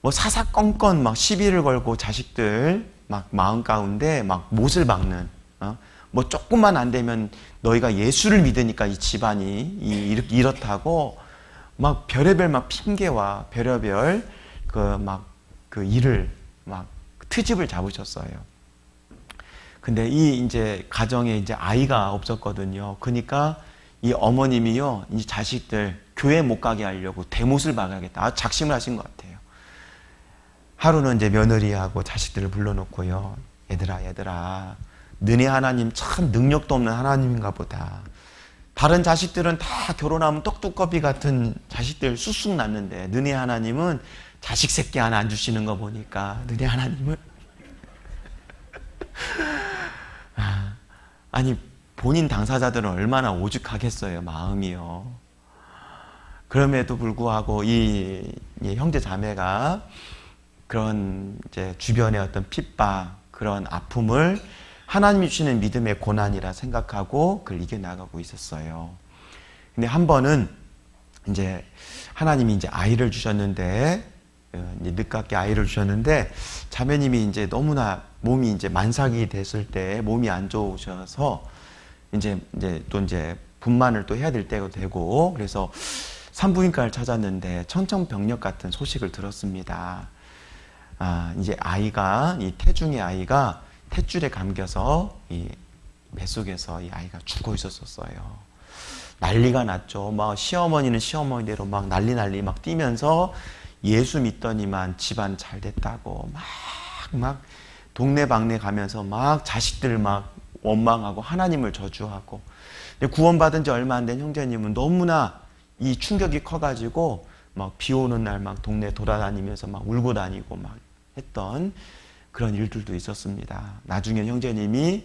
뭐 사사건건 막 시비를 걸고 자식들 막 마음 가운데 막 못을 박는, 뭐 조금만 안 되면 너희가 예수를 믿으니까 이 집안이 이렇다고 막 별의별 막 핑계와 별의별 그 일을 막 트집을 잡으셨어요. 근데 이 이제 가정에 이제 아이가 없었거든요. 그러니까 이 어머님이요, 이 자식들 교회 못 가게 하려고 대못을 박아야겠다. 아주 작심을 하신 것 같아요. 하루는 이제 며느리하고 자식들을 불러놓고요. 얘들아, 너네 하나님 참 능력도 없는 하나님인가 보다. 다른 자식들은 다 결혼하면 떡두꺼비 같은 자식들 쑥쑥 낳는데 너네 하나님은 자식 새끼 하나 안 주시는 거 보니까 너네 하나님은 아니 본인 당사자들은 얼마나 오죽하겠어요, 마음이요. 그럼에도 불구하고 이 형제 자매가 그런 이제 주변의 어떤 핍박, 그런 아픔을 하나님이 주시는 믿음의 고난이라 생각하고 그걸 이겨나가고 있었어요. 근데 한 번은 이제 하나님이 이제 아이를 주셨는데, 이제 늦깎이 아이를 주셨는데, 자매님이 이제 너무나 몸이 이제 만삭이 됐을 때 몸이 안 좋으셔서 이제 또 이제 분만을 또 해야 될 때가 되고, 그래서 산부인과를 찾았는데 천천병력 같은 소식을 들었습니다. 이제 아이가, 이 태중의 아이가 탯줄에 감겨서 이 뱃속에서 이 아이가 죽어 있었어요. 난리가 났죠. 막 시어머니는 시어머니대로 막 난리 막 뛰면서 예수 믿더니만 집안 잘 됐다고 막 동네방네 가면서 막 자식들 막 원망하고 하나님을 저주하고. 근데 구원받은 지 얼마 안 된 형제님은 너무나 이 충격이 커가지고 막 비 오는 날 막 동네 돌아다니면서 막 울고 다니고 막 했던 그런 일들도 있었습니다. 나중에 형제님이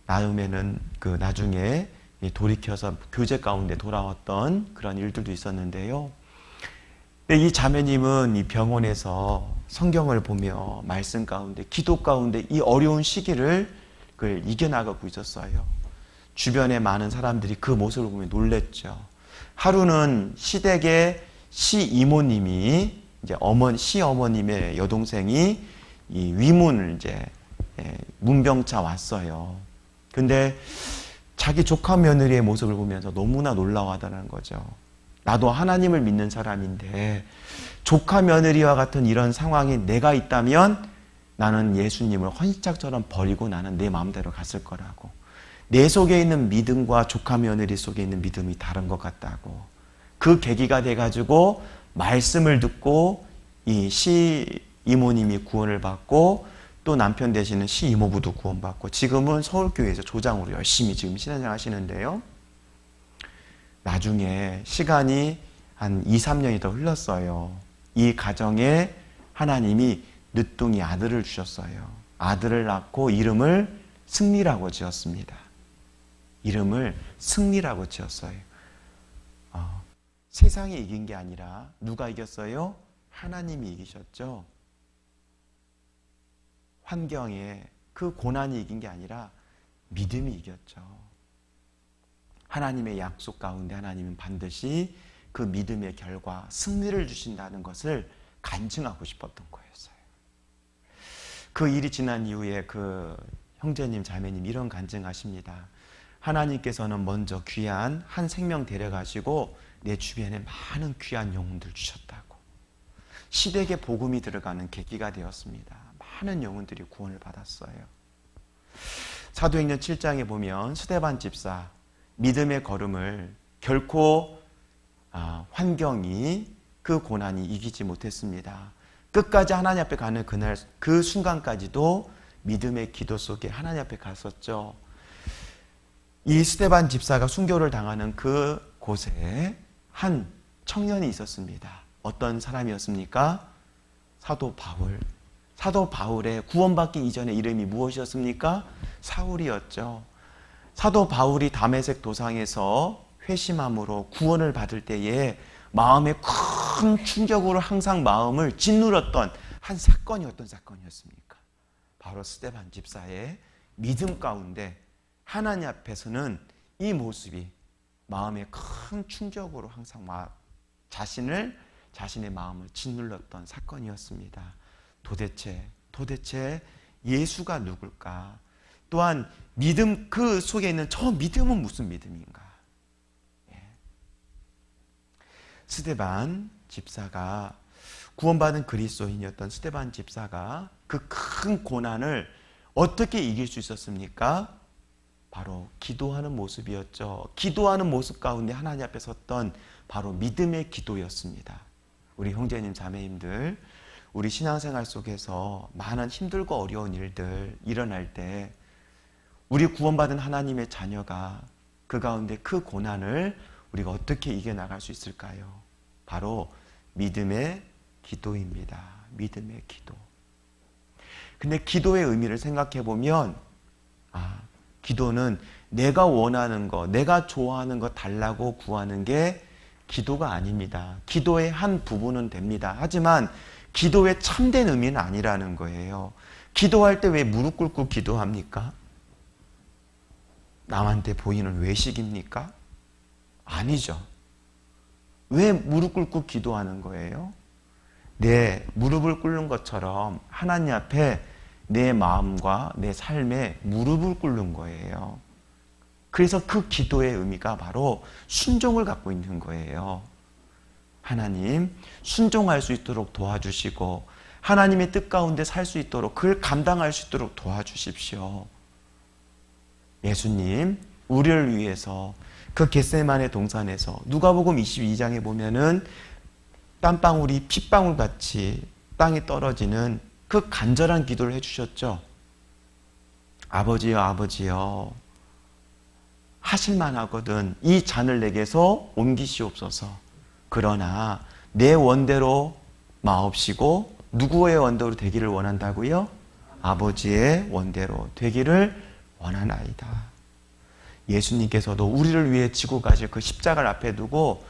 나음에는 그 나중에 돌이켜서 교제 가운데 돌아왔던 그런 일들도 있었는데요. 근데 이 자매님은 이 병원에서 성경을 보며 말씀 가운데, 기도 가운데 이 어려운 시기를 그걸 이겨나가고 있었어요. 주변에 많은 사람들이 그 모습을 보며 놀랬죠. 하루는 시댁의 시이모님이 이제 시어머님의 여동생이 이 위문을 이제 문병차 왔어요. 근데 자기 조카 며느리의 모습을 보면서 너무나 놀라워하다는 거죠. 나도 하나님을 믿는 사람인데 조카 며느리와 같은 이런 상황이 내가 있다면 나는 예수님을 헌신짝처럼 버리고 나는 내 마음대로 갔을 거라고. 내 속에 있는 믿음과 조카 며느리 속에 있는 믿음이 다른 것 같다고. 그 계기가 돼가지고 말씀을 듣고 이 시이모님이 구원을 받고 또 남편 되시는 시이모부도 구원받고 지금은 서울교회에서 조장으로 열심히 지금 신앙생활 하시는데요. 나중에 시간이 한 2, 3년이 더 흘렀어요. 이 가정에 하나님이 늦둥이 아들을 주셨어요. 아들을 낳고 이름을 승리라고 지었습니다. 이름을 승리라고 지었어요. 세상이 이긴 게 아니라 누가 이겼어요? 하나님이 이기셨죠. 환경에 그 고난이 이긴 게 아니라 믿음이 이겼죠. 하나님의 약속 가운데 하나님은 반드시 그 믿음의 결과 승리를 주신다는 것을 간증하고 싶었던 거였어요. 그 일이 지난 이후에 그 형제님 자매님 이런 간증하십니다. 하나님께서는 먼저 귀한 한 생명 데려가시고 내 주변에 많은 귀한 영혼들 주셨다고. 시댁에 복음이 들어가는 계기가 되었습니다. 많은 영혼들이 구원을 받았어요. 사도행전 7장에 보면 스데반 집사 믿음의 걸음을 결코 환경이 그 고난이 이기지 못했습니다. 끝까지 하나님 앞에 가는 그날 그 순간까지도 믿음의 기도 속에 하나님 앞에 갔었죠. 이 스데반 집사가 순교를 당하는 그 곳에 한 청년이 있었습니다. 어떤 사람이었습니까? 사도 바울. 사도 바울의 구원받기 이전의 이름이 무엇이었습니까? 사울이었죠. 사도 바울이 다메섹 도상에서 회심함으로 구원을 받을 때에 마음에 큰 충격으로 항상 마음을 짓누렸던 한 사건이 어떤 사건이었습니까? 바로 스데반 집사의 믿음 가운데 하나님 앞에서는 이 모습이 마음에 큰 충격으로 항상 자신의 마음을 짓눌렀던 사건이었습니다. 도대체 예수가 누굴까? 또한 믿음 그 속에 있는 저 믿음은 무슨 믿음인가? 스데반 집사가 구원받은 그리스도인이었던 스데반 집사가 그 큰 고난을 어떻게 이길 수 있었습니까? 바로 기도하는 모습이었죠. 기도하는 모습 가운데 하나님 앞에 섰던 바로 믿음의 기도였습니다. 우리 형제님 자매님들, 우리 신앙생활 속에서 많은 힘들고 어려운 일들 일어날 때 우리 구원받은 하나님의 자녀가 그 가운데 그 고난을 우리가 어떻게 이겨나갈 수 있을까요? 바로 믿음의 기도입니다. 믿음의 기도. 근데 기도의 의미를 생각해 보면 기도는 내가 원하는 거, 내가 좋아하는 거 달라고 구하는 게 기도가 아닙니다. 기도의 한 부분은 됩니다. 하지만 기도의 참된 의미는 아니라는 거예요. 기도할 때 왜 무릎 꿇고 기도합니까? 남한테 보이는 외식입니까? 아니죠. 왜 무릎 꿇고 기도하는 거예요? 내 무릎을 꿇는 것처럼 하나님 앞에 내 마음과 내 삶에 무릎을 꿇는 거예요. 그래서 그 기도의 의미가 바로 순종을 갖고 있는 거예요. 하나님, 순종할 수 있도록 도와주시고 하나님의 뜻 가운데 살 수 있도록 그걸 감당할 수 있도록 도와주십시오. 예수님, 우리를 위해서 그 겟세마네 동산에서 누가복음 22장에 보면은 땀방울이 핏방울같이 땅에 떨어지는 그 간절한 기도를 해주셨죠. 아버지여, 아버지여, 하실만 하거든 이 잔을 내게서 옮기시옵소서. 그러나 내 원대로 마옵시고 누구의 원대로 되기를 원한다고요? 아버지의 원대로 되기를 원하나이다. 예수님께서도 우리를 위해 지고 가실 그 십자가를 앞에 두고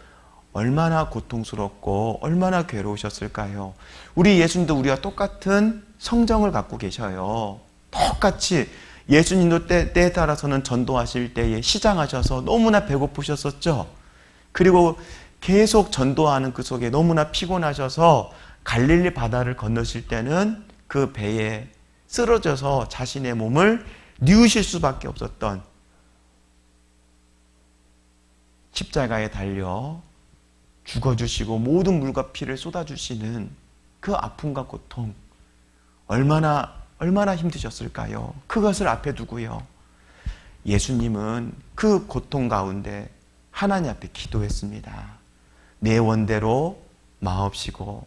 얼마나 고통스럽고 얼마나 괴로우셨을까요? 우리 예수님도 우리와 똑같은 성정을 갖고 계셔요. 똑같이 예수님도 때에 따라서는 전도하실 때에 시장하셔서 너무나 배고프셨었죠. 그리고 계속 전도하는 그 속에 너무나 피곤하셔서 갈릴리 바다를 건너실 때는 그 배에 쓰러져서 자신의 몸을 뉘우실 수밖에 없었던, 십자가에 달려 죽어주시고 모든 물과 피를 쏟아주시는 그 아픔과 고통, 얼마나 힘드셨을까요? 그것을 앞에 두고요, 예수님은 그 고통 가운데 하나님 앞에 기도했습니다. 내 원대로 마옵시고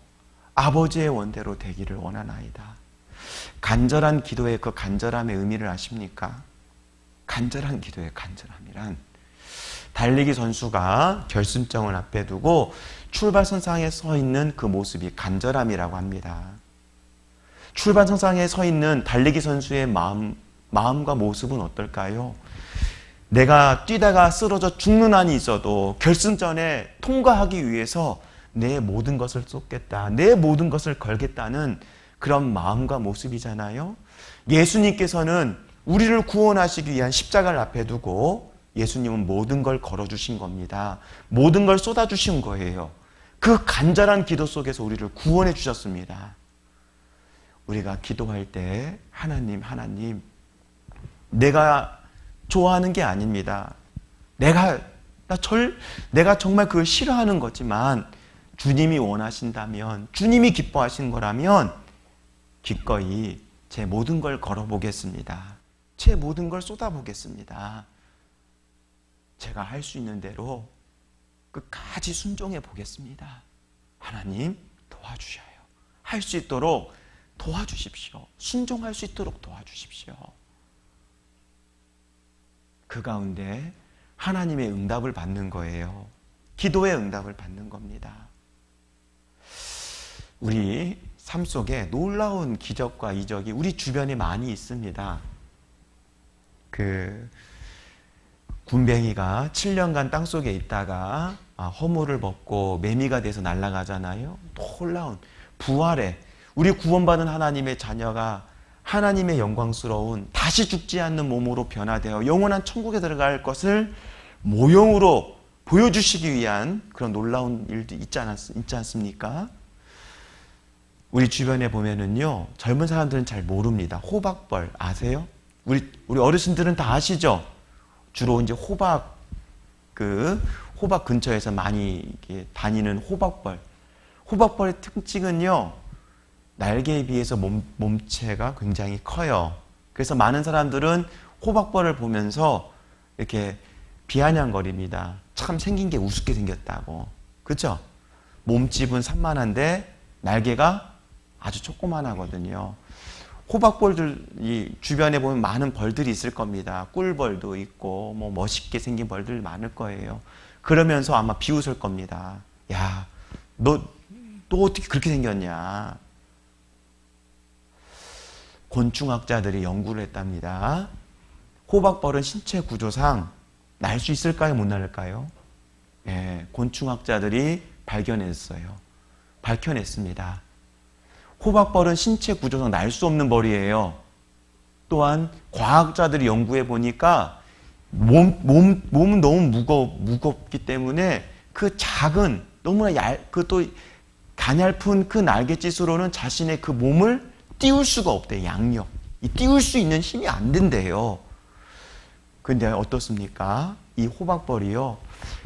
아버지의 원대로 되기를 원하나이다. 간절한 기도의 그 간절함의 의미를 아십니까? 간절한 기도의 간절함이란 달리기 선수가 결승점을 앞에 두고 출발선상에 서 있는 그 모습이 간절함이라고 합니다. 출발선상에 서 있는 달리기 선수의 마음과 모습은 어떨까요? 내가 뛰다가 쓰러져 죽는 한이 있어도 결승전에 통과하기 위해서 내 모든 것을 쏟겠다, 내 모든 것을 걸겠다는 그런 마음과 모습이잖아요. 예수님께서는 우리를 구원하시기 위한 십자가를 앞에 두고 예수님은 모든 걸 걸어주신 겁니다. 모든 걸 쏟아주신 거예요. 그 간절한 기도 속에서 우리를 구원해 주셨습니다. 우리가 기도할 때 하나님 내가 좋아하는 게 아닙니다. 내가 정말 그걸 싫어하는 거지만 주님이 원하신다면, 주님이 기뻐하시는 거라면 기꺼이 제 모든 걸 걸어보겠습니다. 제 모든 걸 쏟아보겠습니다. 제가 할 수 있는 대로 끝까지 순종해 보겠습니다. 하나님 도와주셔요. 할 수 있도록 도와주십시오. 순종할 수 있도록 도와주십시오. 그 가운데 하나님의 응답을 받는 거예요. 기도의 응답을 받는 겁니다. 우리 삶 속에 놀라운 기적과 이적이 우리 주변에 많이 있습니다. 군뱅이가 7년간 땅속에 있다가 허물을 벗고 매미가 돼서 날아가잖아요. 놀라운 부활에 우리 구원받은 하나님의 자녀가 하나님의 영광스러운 다시 죽지 않는 몸으로 변화되어 영원한 천국에 들어갈 것을 모형으로 보여주시기 위한 그런 놀라운 일도 있지 않습니까? 우리 주변에 보면은요, 젊은 사람들은 잘 모릅니다. 호박벌 아세요? 우리 어르신들은 다 아시죠? 주로 이제 호박 근처에서 많이 이렇게 다니는 호박벌. 호박벌의 특징은요, 날개에 비해서 몸체가 굉장히 커요. 그래서 많은 사람들은 호박벌을 보면서 이렇게 비아냥거립니다. 참 생긴 게 우습게 생겼다고. 그렇죠? 몸집은 산만한데 날개가 아주 조그만하거든요. 호박벌들 이 주변에 보면 많은 벌들이 있을 겁니다. 꿀벌도 있고 뭐 멋있게 생긴 벌들 많을 거예요. 그러면서 아마 비웃을 겁니다. 야, 너 어떻게 그렇게 생겼냐? 곤충학자들이 연구를 했답니다. 호박벌은 신체 구조상 날 수 있을까요? 못 날까요? 예, 곤충학자들이 밝혀냈습니다. 호박벌은 신체 구조상 날 수 없는 벌이에요. 또한 과학자들이 연구해 보니까 몸은 너무 무겁기 때문에 그 작은 너무나 또 가냘픈 그 날갯짓으로는 자신의 그 몸을 띄울 수가 없대요. 양력. 띄울 수 있는 힘이 안 된대요. 근데 어떻습니까? 이 호박벌이요,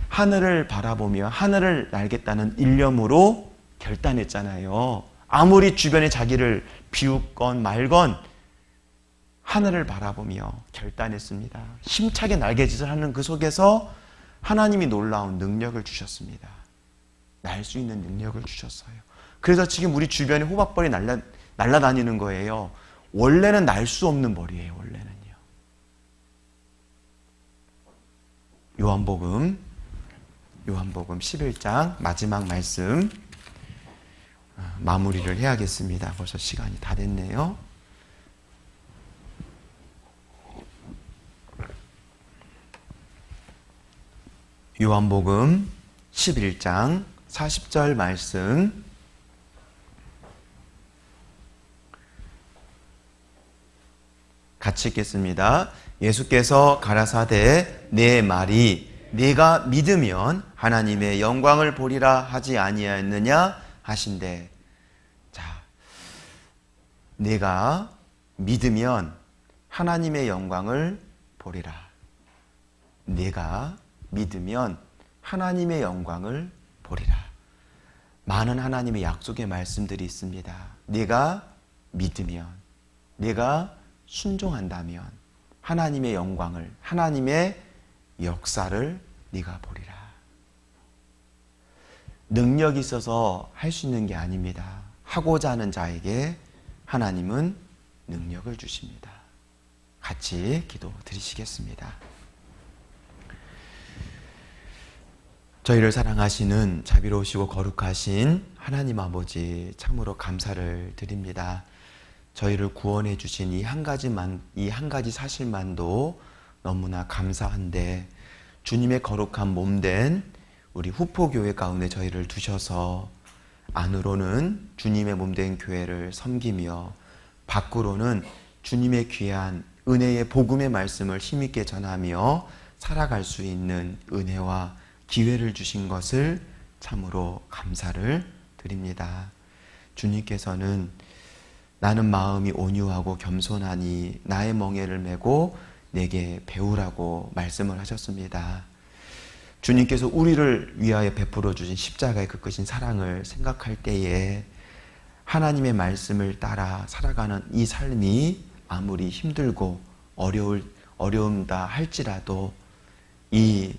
하늘을 바라보며 하늘을 날겠다는 일념으로 결단했잖아요. 아무리 주변에 자기를 비웃건 말건 하늘을 바라보며 결단했습니다. 힘차게 날개짓을 하는 그 속에서 하나님이 놀라운 능력을 주셨습니다. 날 수 있는 능력을 주셨어요. 그래서 지금 우리 주변에 호박벌이 날아다니는 거예요. 원래는 날 수 없는 벌이에요. 원래는요. 요한복음 11장 마지막 말씀 마무리를 해야겠습니다. 벌써 시간이 다 됐네요. 요한복음 11장 40절 말씀 같이 읽겠습니다. 예수께서 가라사대 내 말이 네가 믿으면 하나님의 영광을 보리라 하지 아니하였느냐 하신대. 자, 네가 믿으면 하나님의 영광을 보리라. 네가 믿으면 하나님의 영광을 보리라. 많은 하나님의 약속의 말씀들이 있습니다. 네가 믿으면, 네가 순종한다면 하나님의 영광을, 하나님의 역사를 네가 보리라. 능력이 있어서 할 수 있는 게 아닙니다. 하고자 하는 자에게 하나님은 능력을 주십니다. 같이 기도 드리시겠습니다. 저희를 사랑하시는 자비로우시고 거룩하신 하나님 아버지, 참으로 감사를 드립니다. 저희를 구원해 주신 이 한 가지 사실만도 너무나 감사한데, 주님의 거룩한 몸된 우리 후포교회 가운데 저희를 두셔서 안으로는 주님의 몸된 교회를 섬기며 밖으로는 주님의 귀한 은혜의 복음의 말씀을 힘있게 전하며 살아갈 수 있는 은혜와 기회를 주신 것을 참으로 감사를 드립니다. 주님께서는 나는 마음이 온유하고 겸손하니 나의 멍에를 메고 내게 배우라고 말씀을 하셨습니다. 주님께서 우리를 위하여 베풀어 주신 십자가의 그 크신 사랑을 생각할 때에 하나님의 말씀을 따라 살아가는 이 삶이 아무리 힘들고 어려운다 할지라도 이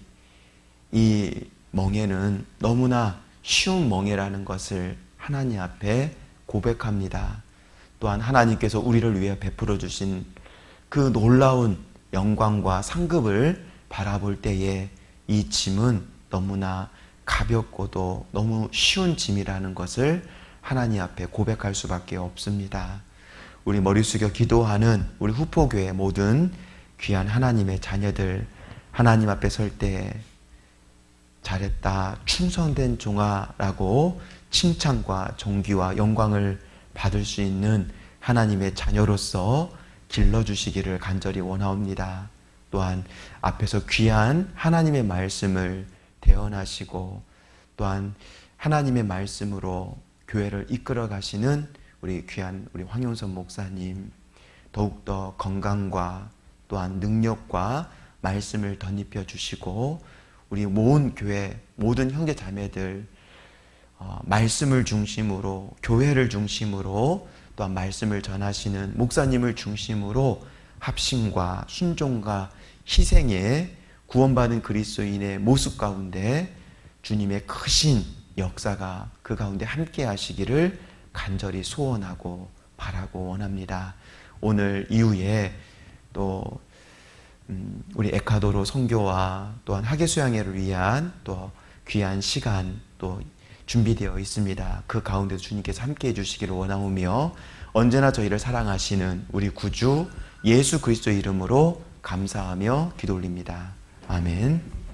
멍에는 너무나 쉬운 멍에라는 것을 하나님 앞에 고백합니다. 또한 하나님께서 우리를 위해 베풀어 주신 그 놀라운 영광과 상급을 바라볼 때에 이 짐은 너무나 가볍고도 너무 쉬운 짐이라는 것을 하나님 앞에 고백할 수밖에 없습니다. 우리 머리 숙여 기도하는 우리 후포교회 모든 귀한 하나님의 자녀들, 하나님 앞에 설 때 잘했다, 충성된 종아라고 칭찬과 존귀와 영광을 받을 수 있는 하나님의 자녀로서 길러주시기를 간절히 원하옵니다. 또한 앞에서 귀한 하나님의 말씀을 대언하시고 또한 하나님의 말씀으로 교회를 이끌어 가시는 우리 귀한 우리 황용선 목사님, 더욱더 건강과 또한 능력과 말씀을 덧입혀 주시고 우리 모든 교회 모든 형제 자매들 말씀을 중심으로, 교회를 중심으로, 또한 말씀을 전하시는 목사님을 중심으로 합심과 순종과 희생에 구원받은 그리스도인의 모습 가운데 주님의 크신 역사가 그 가운데 함께 하시기를 간절히 소원하고 바라고 원합니다. 오늘 이후에 또 우리 에콰도르 선교와 또한 학예수양회를 위한 또 귀한 시간 또 준비되어 있습니다. 그 가운데 주님께서 함께 해주시기를 원하오며 언제나 저희를 사랑하시는 우리 구주 예수 그리스도의 이름으로 감사하며 기도 올립니다. 아멘.